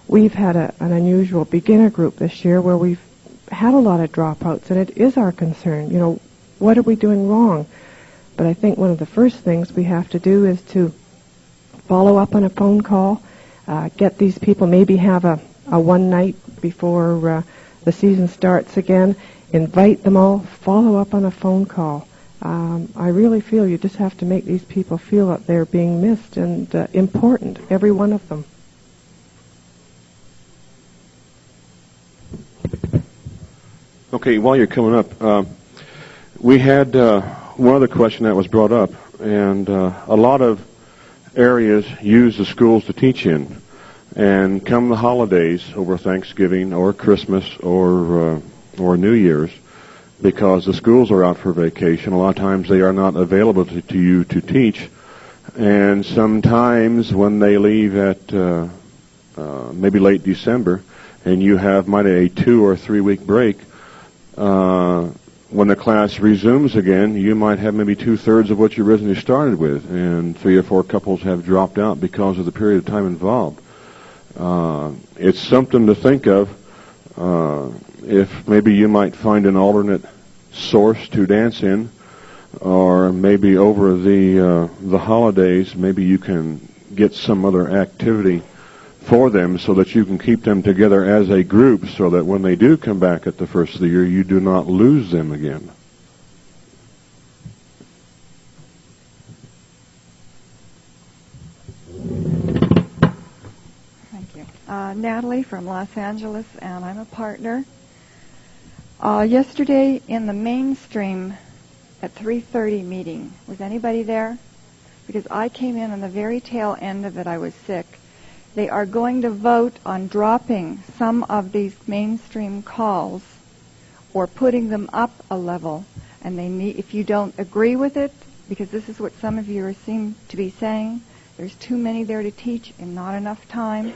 We've had an unusual beginner group this year where we've had a lot of dropouts, and it is our concern. You know, what are we doing wrong? But I think one of the first things we have to do is to follow up on a phone call, get these people, maybe have a one night before the season starts again, invite them all, follow up on a phone call. I really feel you just have to make these people feel that they're being missed and important, every one of them. Okay, while you're coming up, we had one other question that was brought up, and a lot of areas use the schools to teach in. And come the holidays over Thanksgiving or Christmas or New Year's, because the schools are out for vacation, a lot of times they are not available to you to teach. And sometimes when they leave at maybe late December, and you have a 2 or 3 week break, when the class resumes again, you might have maybe 2/3 of what you originally started with, and 3 or 4 couples have dropped out because of the period of time involved. It's something to think of. If maybe you might find an alternate source to dance in, or maybe over the holidays, maybe you can get some other activity for them so that you can keep them together as a group, so that when they do come back at the first of the year, you do not lose them again. Thank you. Natalie from Los Angeles, and I'm a partner. Yesterday in the mainstream at 3:30 meeting, was anybody there? Because I came in on the very tail end of it. I was sick. They are going to vote on dropping some of these mainstream calls or putting them up a level. And they need, if you don't agree with it, because this is what some of you seem to be saying, there's too many there to teach and not enough time.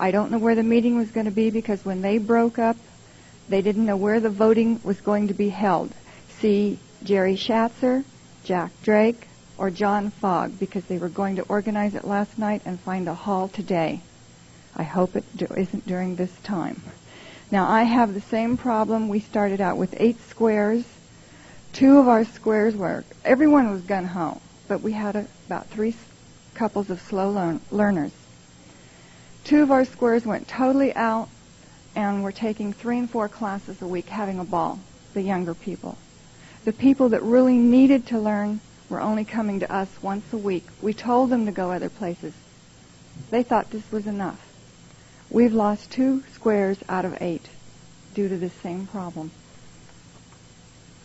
I don't know where the meeting was going to be, because when they broke up, they didn't know where the voting was going to be held. See Jerry Schatzer, Jack Drake, or John Fogg, because they were going to organize it last night and find a hall today. I hope it isn't during this time. Now, I have the same problem. We started out with 8 squares. 2 of our squares were, everyone was gung-ho, but we had about 3 couples of slow learners. 2 of our squares went totally out, and we're taking 3 and 4 classes a week, having a ball, the younger people. The people that really needed to learn were only coming to us once a week. We told them to go other places. They thought this was enough. We've lost 2 squares out of 8 due to this same problem.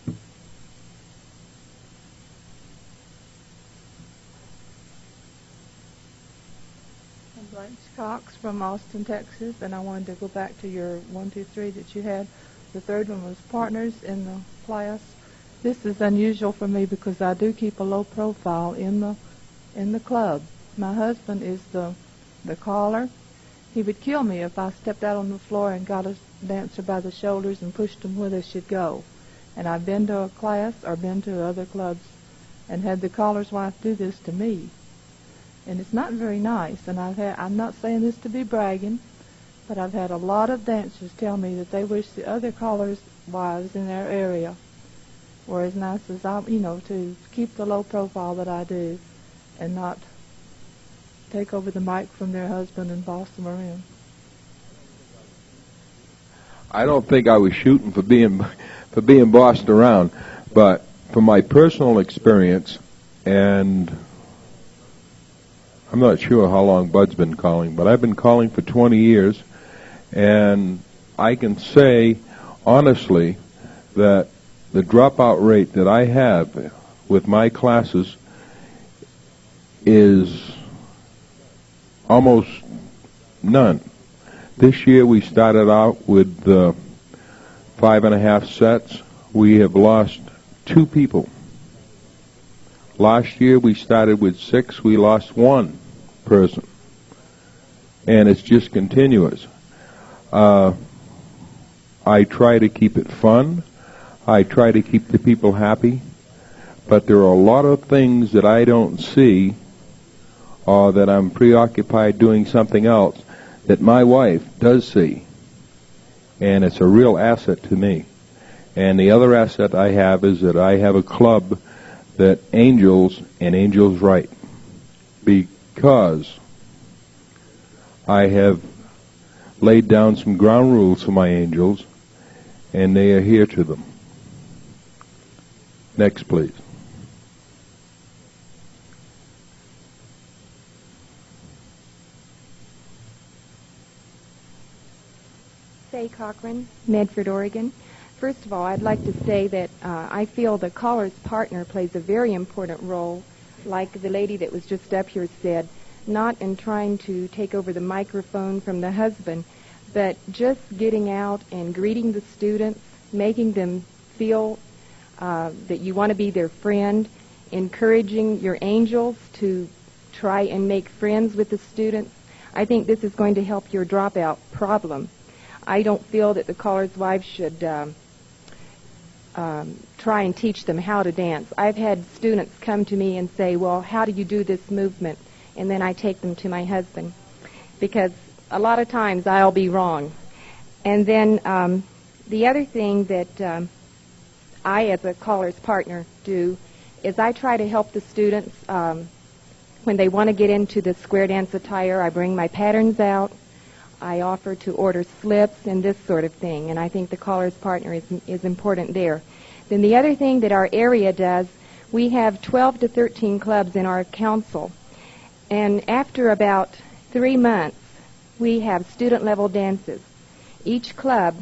I'm Blanche Cox from Austin, Texas, and I wanted to go back to your 1, 2, 3 that you had. The third one was partners in the class. This is unusual for me because I do keep a low profile in the club. My husband is the caller. He would kill me if I stepped out on the floor and got a dancer by the shoulders and pushed them where they should go. And I've been to a class or been to other clubs and had the caller's wife do this to me. And it's not very nice. And I'm not saying this to be bragging, but I've had a lot of dancers tell me that they wish the other callers' wives in their area were as nice as I, to keep the low profile that I do and not take over the mic from their husband and boss them around. I don't think I was shooting for being bossed around, but from my personal experience, and I'm not sure how long Bud's been calling, but I've been calling for 20 years, and I can say honestly that the dropout rate that I have with my classes is almost none. This year we started out with 5.5 sets. We have lost 2 people. Last year we started with 6. We lost 1 person. And it's just continuous. I try to keep it fun. I try to keep the people happy. But there are a lot of things that I don't see, or that I'm preoccupied doing something else, that my wife does see. And it's a real asset to me. And the other asset I have is that I have a club that Angels and Angels Right, because I have laid down some ground rules for my angels, and they adhere to them. Next, please. Faye Cochran, Medford, Oregon. First of all, I'd like to say that I feel the caller's partner plays a very important role, like the lady that was just up here said, not in trying to take over the microphone from the husband, but just getting out and greeting the students, making them feel that you want to be their friend, encouraging your angels to try and make friends with the students. I think this is going to help your dropout problem. I don't feel that the caller's wife should try and teach them how to dance. I've had students come to me and say, well, how do you do this movement? And then I take them to my husband, because a lot of times I'll be wrong. And then the other thing that I, as a caller's partner, do is I try to help the students when they want to get into the square dance attire. I bring my patterns out. I offer to order slips and this sort of thing, and I think the caller's partner is important there. Then the other thing that our area does, we have 12 to 13 clubs in our council, and after about 3 months, we have student-level dances. Each club,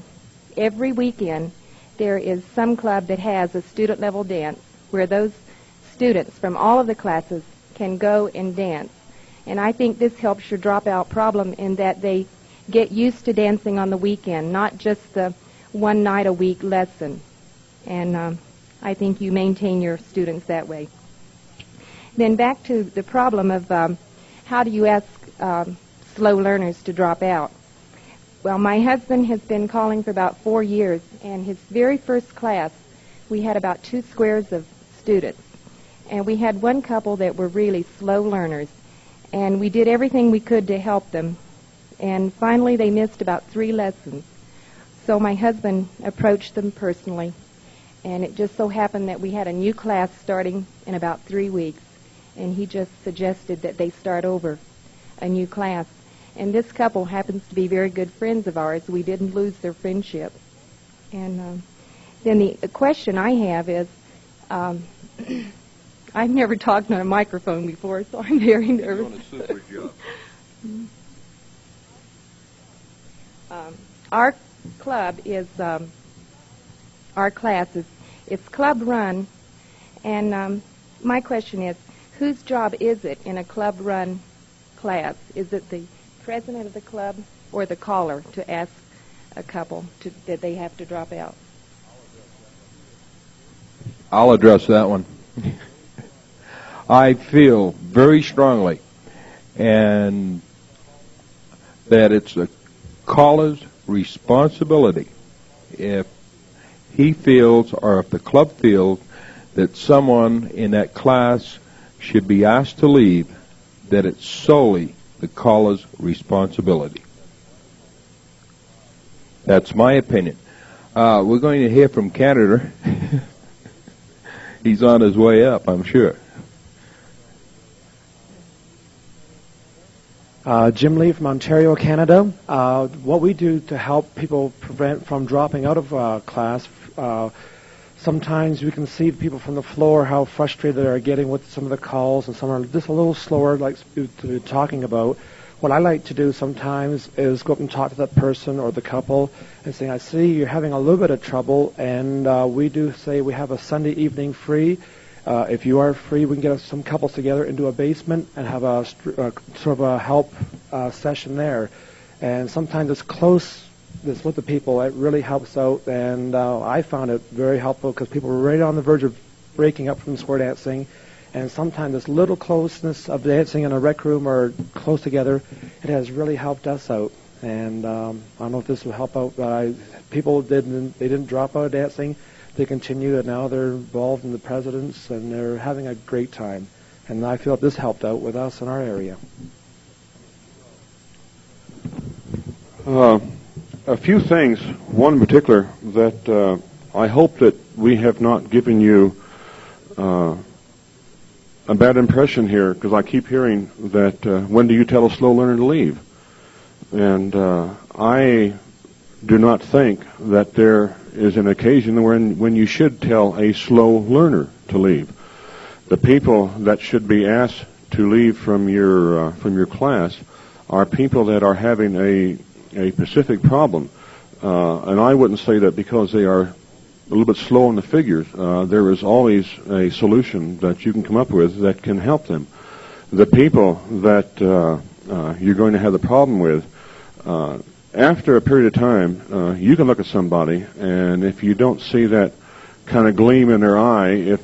every weekend, there is some club that has a student-level dance where those students from all of the classes can go and dance. And I think this helps your dropout problem in that they get used to dancing on the weekend, not just the one night a week lesson. And I think you maintain your students that way. Then back to the problem of how do you ask slow learners to drop out? Well, my husband has been calling for about 4 years, and his very first class, we had about 2 squares of students. And we had one couple that were really slow learners, and we did everything we could to help them. And finally, they missed about 3 lessons. So my husband approached them personally, and it just so happened that we had a new class starting in about 3 weeks, and he just suggested that they start over a new class. And this couple happens to be very good friends of ours. We didn't lose their friendship. And then the question I have is, I've never talked on a microphone before, so I'm very nervous. You're doing a super job. Our club is, our class is, it's club run, and my question is, whose job is it in a club run class? Is it the president of the club or the caller to ask a couple that they have to drop out? I'll address that one. I feel very strongly and that it's a caller's responsibility if he feels or if the club feels that someone in that class should be asked to leave, that it's solely the caller's responsibility. That's my opinion. We're going to hear from Canada. He's on his way up, I'm sure. Jim Lee from Ontario, Canada. What we do to help people prevent from dropping out of class, sometimes we can see people from the floor how frustrated they are getting with some of the calls, and some are just a little slower, like we're talking about. What I like to do sometimes is go up and talk to that person or the couple and say, I see you're having a little bit of trouble, and we do say we have a Sunday evening free. If you are free, we can get some couples together into a basement and have a sort of a help session there. And sometimes it's close. This with the people, it really helps out, and I found it very helpful because people were right on the verge of breaking up from square dancing, and sometimes this little closeness of dancing in a rec room or close together, it has really helped us out. And I don't know if this will help out, but people didn't drop out of dancing. They continue, and now they're involved in the presidents, and they're having a great time. And I feel this helped out with us in our area. A few things, one in particular, that I hope that we have not given you a bad impression here, because I keep hearing that when do you tell a slow learner to leave? And I do not think that there is an occasion when you should tell a slow learner to leave. The people that should be asked to leave from your class are people that are having a specific problem. And I wouldn't say that because they are a little bit slow on the figures. There is always a solution that you can come up with that can help them. The people that you're going to have the problem with, after a period of time, you can look at somebody, and if you don't see that kind of gleam in their eye,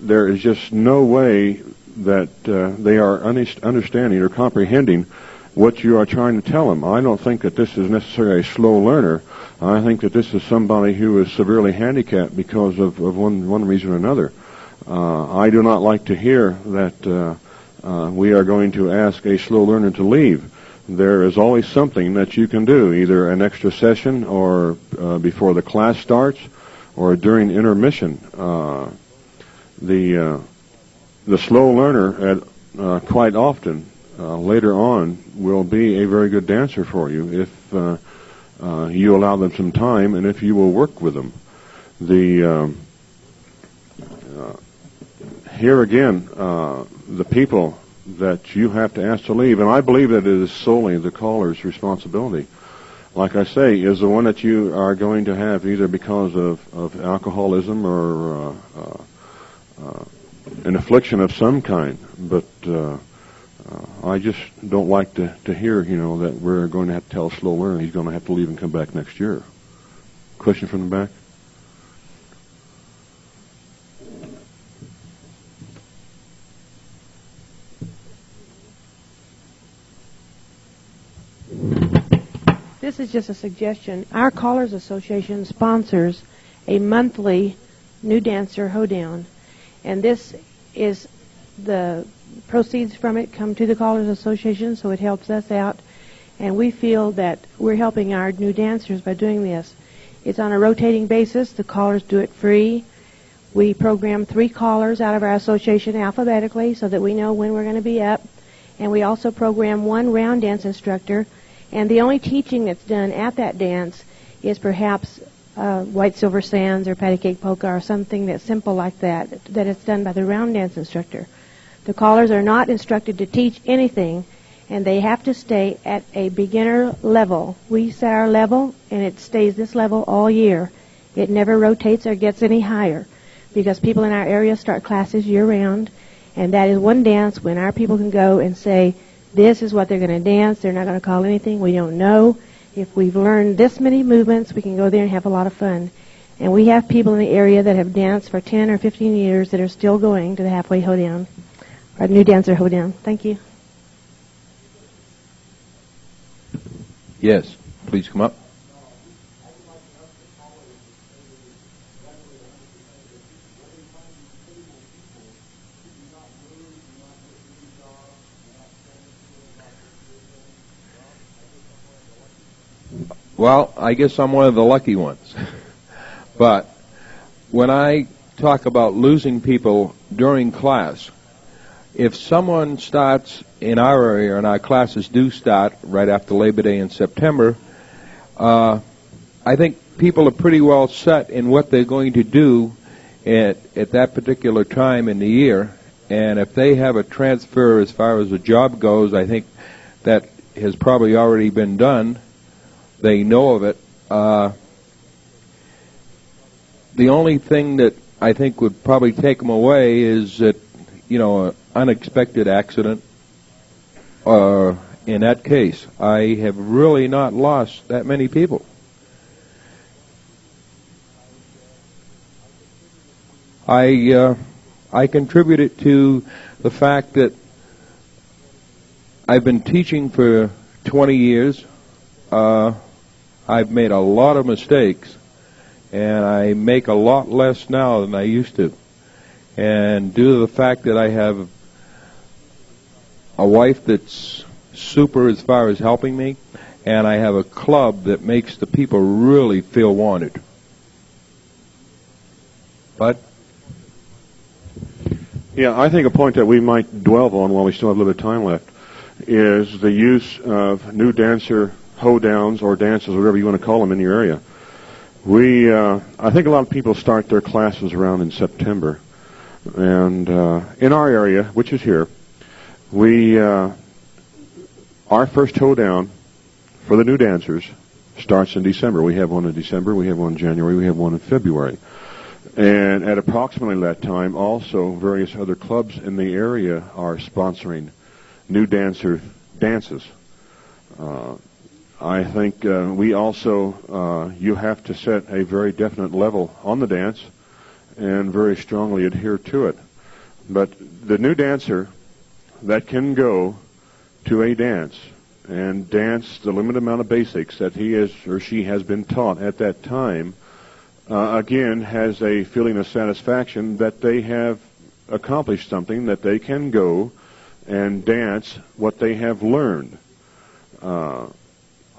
there is just no way that they are understanding or comprehending what you are trying to tell them. I don't think that this is necessarily a slow learner. I think that this is somebody who is severely handicapped because of one reason or another. I do not like to hear that we are going to ask a slow learner to leave. There is always something that you can do, either an extra session or before the class starts or during intermission. The slow learner quite often later on will be a very good dancer for you if you allow them some time and if you will work with them. Here again, the people that you have to ask to leave, and I believe that it is solely the caller's responsibility, like I say, is the one that you are going to have either because of alcoholism or an affliction of some kind. But I just don't like to hear, that we're going to have to tell a slow learner he's going to have to leave and come back next year. Question from the back? This is just a suggestion. Our Callers Association sponsors a monthly new dancer hoedown, and this is the proceeds from it come to the Callers Association, so it helps us out, and we feel that we're helping our new dancers by doing this. It's on a rotating basis. The callers do it free. We program 3 callers out of our association alphabetically so that we know when we're going to be up, and we also program 1 round dance instructor, and the only teaching that's done at that dance is perhaps white silver sands or patty cake polka or something that's simple like that it's done by the round dance instructor. The callers are not instructed to teach anything, and they have to stay at a beginner level. We set our level, and it stays this level all year. It never rotates or gets any higher because people in our area start classes year-round, and that is one dance when our people can go and say, this is what they're going to dance. They're not going to call anything we don't know. If we've learned this many movements, we can go there and have a lot of fun. And we have people in the area that have danced for 10 or 15 years that are still going to the halfway hoedown, or new dancer hoedown. Thank you. Yes, please come up. Well, I guess I'm one of the lucky ones. But when I talk about losing people during class, if someone starts in our area, and our classes do start right after Labor Day in September, I think people are pretty well set in what they're going to do at that particular time in the year. And if they have a transfer as far as a job goes, I think that has probably already been done. They know of it. The only thing that I think would probably take them away is that, an unexpected accident, in that case. I have really not lost that many people. I contribute it to the fact that I've been teaching for 20 years. I've made a lot of mistakes, and I make a lot less now than I used to. And due to the fact that I have a wife that's super as far as helping me, and I have a club that makes the people really feel wanted. But yeah, I think a point that we might dwell on while we still have a little bit of time left is the use of new dancer hoedowns or dances, whatever you want to call them, in your area. I think a lot of people start their classes around in September. And in our area, which is here, our first hoedown for the new dancers starts in December. We have one in December, we have one in January, we have one in February. And at approximately that time, also various other clubs in the area are sponsoring new dancer dances. I think we also, you have to set a very definite level on the dance and very strongly adhere to it. But the new dancer that can go to a dance and dance the limited amount of basics that he is or she has been taught at that time, again, has a feeling of satisfaction that they have accomplished something, that they can go and dance what they have learned.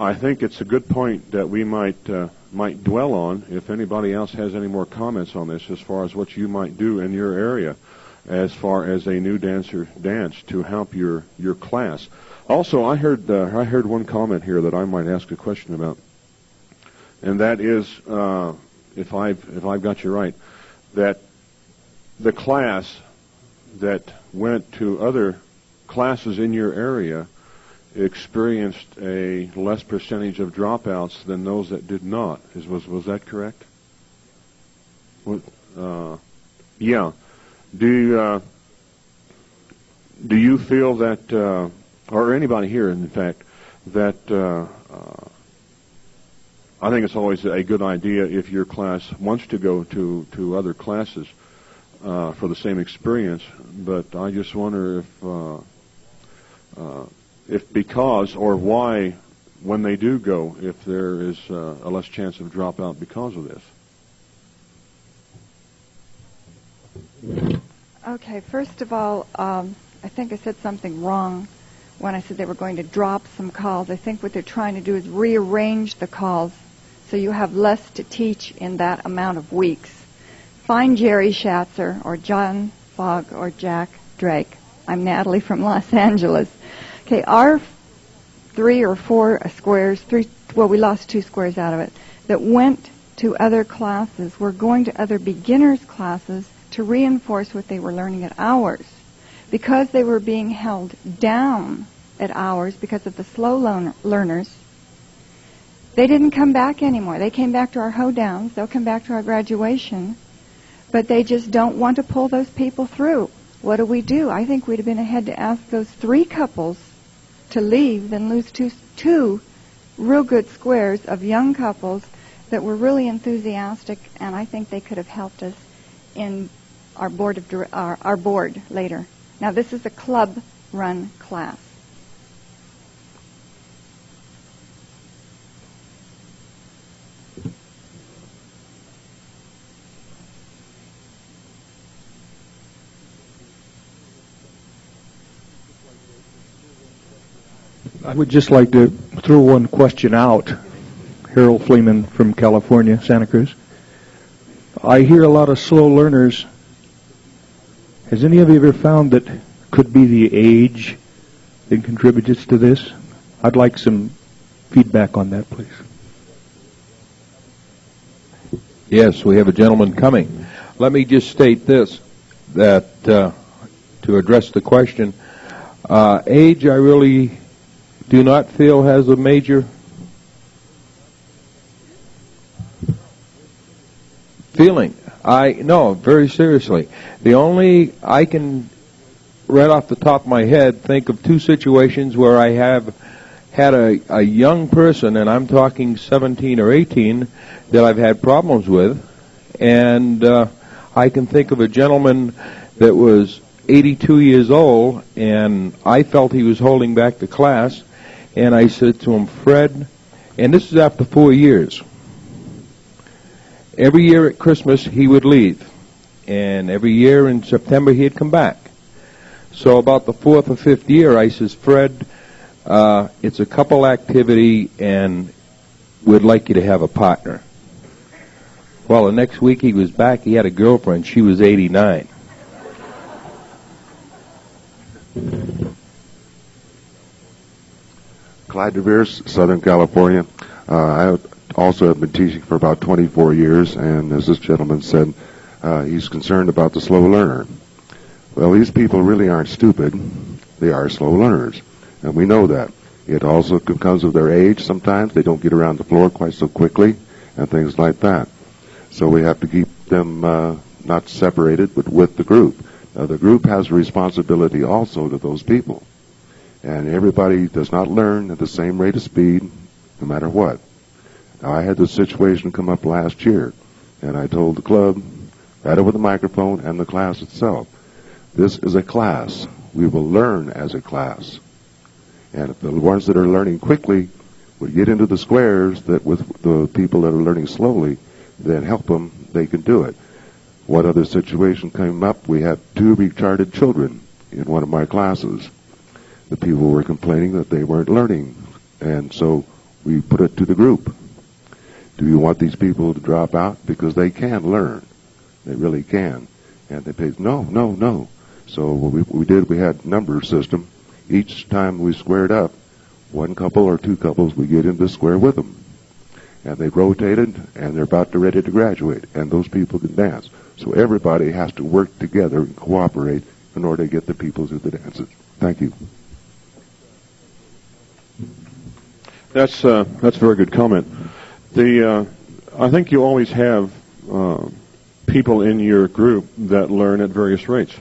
I think it's a good point that we might dwell on if anybody else has any more comments on this as far as what you might do in your area as far as a new dancer dance to help your class. Also, I heard one comment here that I might ask a question about, and that is, if I've got you right, that the class that went to other classes in your area experienced a less percentage of dropouts than those that did not. Was that correct? Yeah. Do you feel that, or anybody here, in fact, that I think it's always a good idea if your class wants to go to other classes for the same experience, but I just wonder if because or why, when they do go, if there is a less chance of dropout because of this. Okay, first of all, I think I said something wrong when I said they were going to drop some calls. I think what they're trying to do is rearrange the calls so you have less to teach in that amount of weeks. Find Jerry Schatzer or John Fogg or Jack Drake. I'm Natalie from Los Angeles. Okay, our 3 or 4 squares, we lost 2 squares out of it, that went to other classes were going to other beginners classes to reinforce what they were learning at ours. Because they were being held down at ours because of the slow learners, they didn't come back anymore. They came back to our hoedowns. They'll come back to our graduation, but they just don't want to pull those people through. What do? I think we'd have been ahead to ask those 3 couples to leave than lose two real good squares of young couples that were really enthusiastic, and I think they could have helped us in our board later. Now, this is a club-run class. I would just like to throw one question out. Harold Fleeman from California, Santa Cruz. I hear a lot of slow learners. Has any of you ever found that could be the age that contributes to this? I'd like some feedback on that, please. Yes, we have a gentleman coming. Let me just state this, that to address the question, age I really do not feel has a major feeling. No, very seriously. The only I can right off the top of my head, think of two situations where I have had a young person, and I'm talking 17 or 18, that I've had problems with. And I can think of a gentleman that was 82 years old, and I felt he was holding back the class. And I said to him, Fred, and this is after 4 years, every year at Christmas he would leave. And every year in September he'd come back. So about the 4th or 5th year, I says, Fred, it's a couple activity, and we'd like you to have a partner. Well, the next week he was back. He had a girlfriend. She was 89. Clyde DeVeers, Southern California. I also have been teaching for about 24 years, and as this gentleman said, he's concerned about the slow learner. Well, these people really aren't stupid. They are slow learners, and we know that. It also comes with their age sometimes. They don't get around the floor quite so quickly and things like that. So we have to keep them not separated, but with the group. Now, the group has a responsibility also to those people. And everybody does not learn at the same rate of speed, no matter what. Now, I had this situation come up last year, and I told the club, right over the microphone and the class itself, this is a class. We will learn as a class. And if the ones that are learning quickly would get into the squares, that with the people that are learning slowly, then help them, they can do it. One other situation came up. We had 2 retarded children in one of my classes. The people were complaining that they weren't learning. And so we put it to the group. Do you want these people to drop out? Because they can learn. They really can. And they say, no. So what we did, we had number system. Each time we squared up, 1 couple or 2 couples, we get into the square with them. And they rotated, and they're about to ready to graduate. And those people can dance. So everybody has to work together and cooperate in order to get the people to the dances. Thank you. That's a very good comment. I think you always have people in your group that learn at various rates.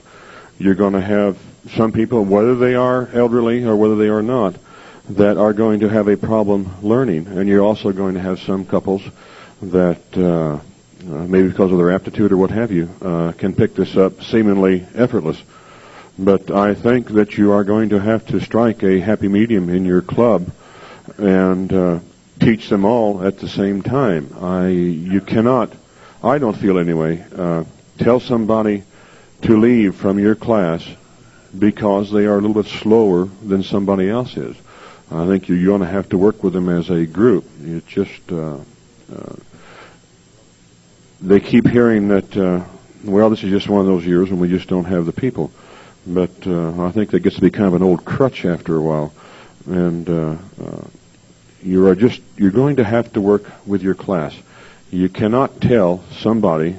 You're going to have some people, whether they are elderly or whether they are not, that are going to have a problem learning. And you're also going to have some couples that, maybe because of their aptitude or what have you, can pick this up seemingly effortless. But I think that you are going to have to strike a happy medium in your club and teach them all at the same time. You cannot, I don't feel anyway, tell somebody to leave from your class because they are a little bit slower than somebody else is. I think you're going to have to work with them as a group. It just, they keep hearing that, well, this is just one of those years when we just don't have the people. But I think that gets to be kind of an old crutch after a while. And you're going to have to work with your class. You cannot tell somebody,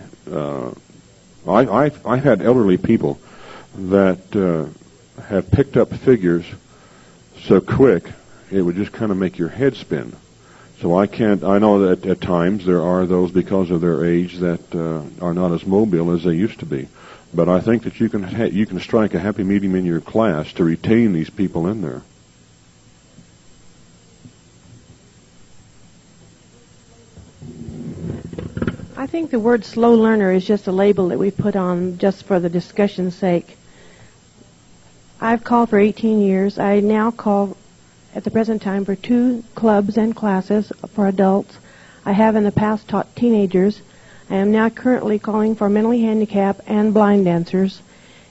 I've had elderly people that have picked up figures so quick it would just kind of make your head spin. So I know that at times there are those because of their age that are not as mobile as they used to be. But I think that you can strike a happy medium in your class to retain these people in there. I think the word slow learner is just a label that we put on just for the discussion's sake. I've called for 18 years. I now call at the present time for 2 clubs and classes for adults. I have in the past taught teenagers. I am now currently calling for mentally handicapped and blind dancers.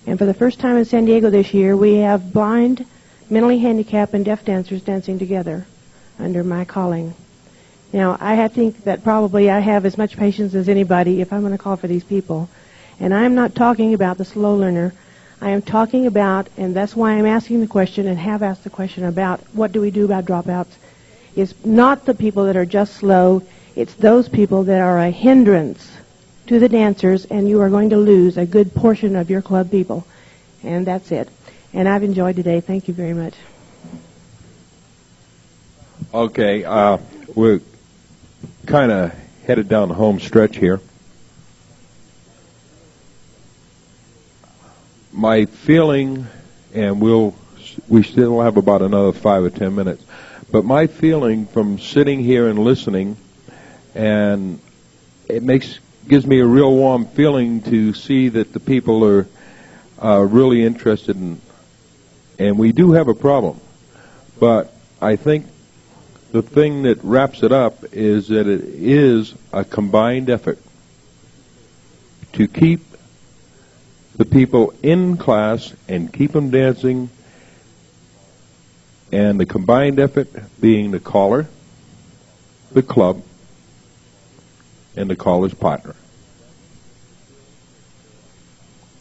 And for the first time in San Diego this year, we have blind, mentally handicapped, and deaf dancers dancing together under my calling. Now, I think that probably I have as much patience as anybody if I'm going to call for these people. And I'm not talking about the slow learner. I am talking about, and that's why I'm asking the question and have asked the question about what do we do about dropouts. It's not the people that are just slow. It's those people that are a hindrance to the dancers, and you are going to lose a good portion of your club people. And that's it. And I've enjoyed today. Thank you very much. Okay, we're kind of headed down the home stretch here. My feeling and we still have about another 5 or 10 minutes. But my feeling from sitting here and listening, and it gives me a real warm feeling to see that the people are really interested in, and we do have a problem. But I think the thing that wraps it up is that it is a combined effort to keep the people in class and keep them dancing, and the combined effort being the caller, the club, and the caller's partner.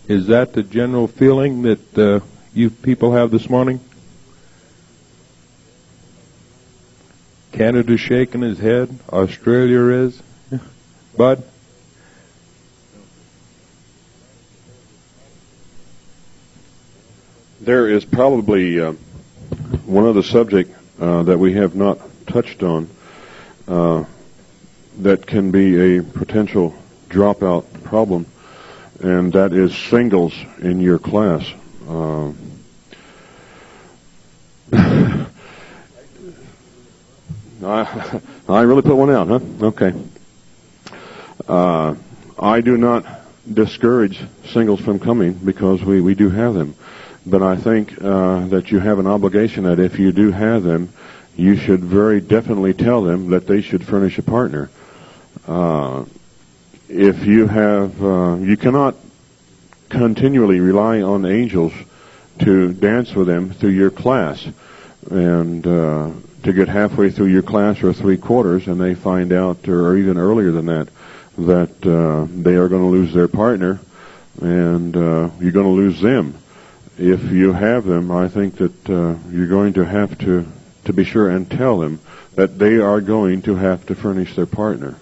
Is that the general feeling that you people have this morning? Canada's shaking his head. Australia is. Bud? There is probably one other subject that we have not touched on that can be a potential dropout problem, and that is singles in your class. I really put one out, huh? Okay. I do not discourage singles from coming because we do have them. But I think that you have an obligation that if you do have them, you should very definitely tell them that they should furnish a partner. If you have, you cannot continually rely on angels to dance with them through your class, and to get halfway through your class or 3/4 and they find out, or even earlier than that, that they are going to lose their partner, and you're going to lose them. If you have them, I think that you're going to have to be sure and tell them that they are going to have to furnish their partner.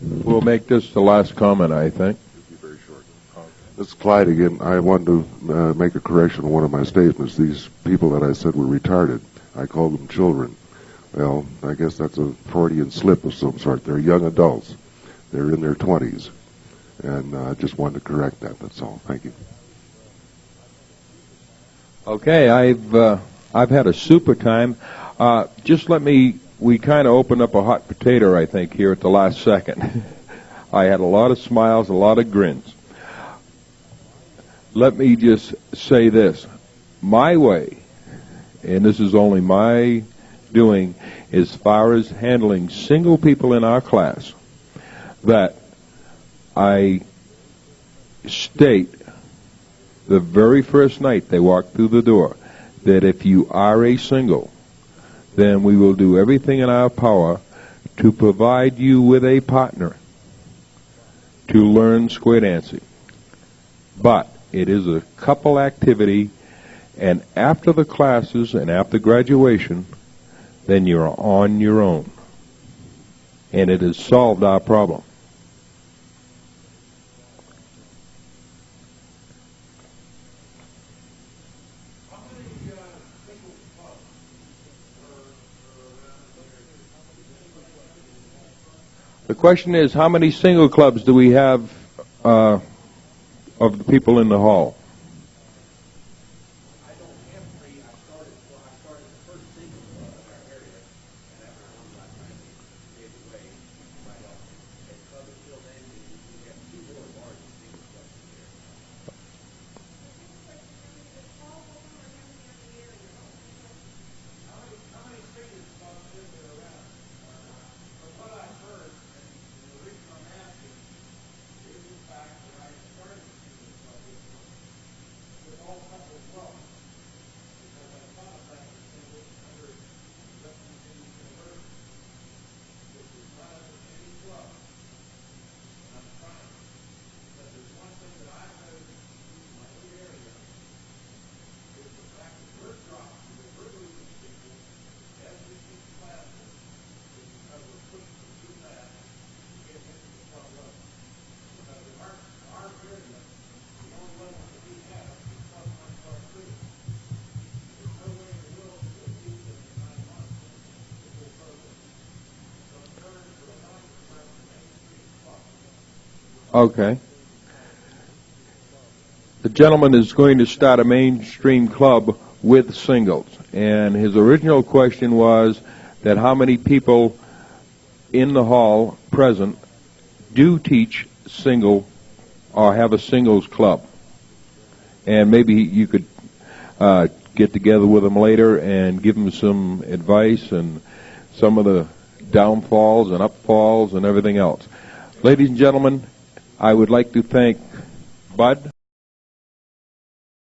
We'll make this the last comment, I think. This is Clyde again. I wanted to make a correction on one of my statements. These people that I said were retarded, I called them children. Well, I guess that's a Freudian slip of some sort. They're young adults. They're in their 20s. And I just wanted to correct that. That's all. Thank you. Okay, I've had a super time. We kind of opened up a hot potato, I think, here at the last second. I had a lot of smiles, a lot of grins. Let me just say this. My way, and this is only my doing, as far as handling single people in our class, that I state the very first night they walk through the door that if you are a single, then we will do everything in our power to provide you with a partner to learn square dancing. But it is a couple activity, and after the classes and after graduation, then you're on your own. And it has solved our problem. The question is, how many single clubs do we have of the people in the hall? Okay. the gentleman is going to start a mainstream club with singles. And his original question was that how many people in the hall present do teach single or have a singles club. And maybe you could get together with him later and give him some advice and some of the downfalls and upfalls and everything else. Ladies and gentlemen, I would like to thank Bud.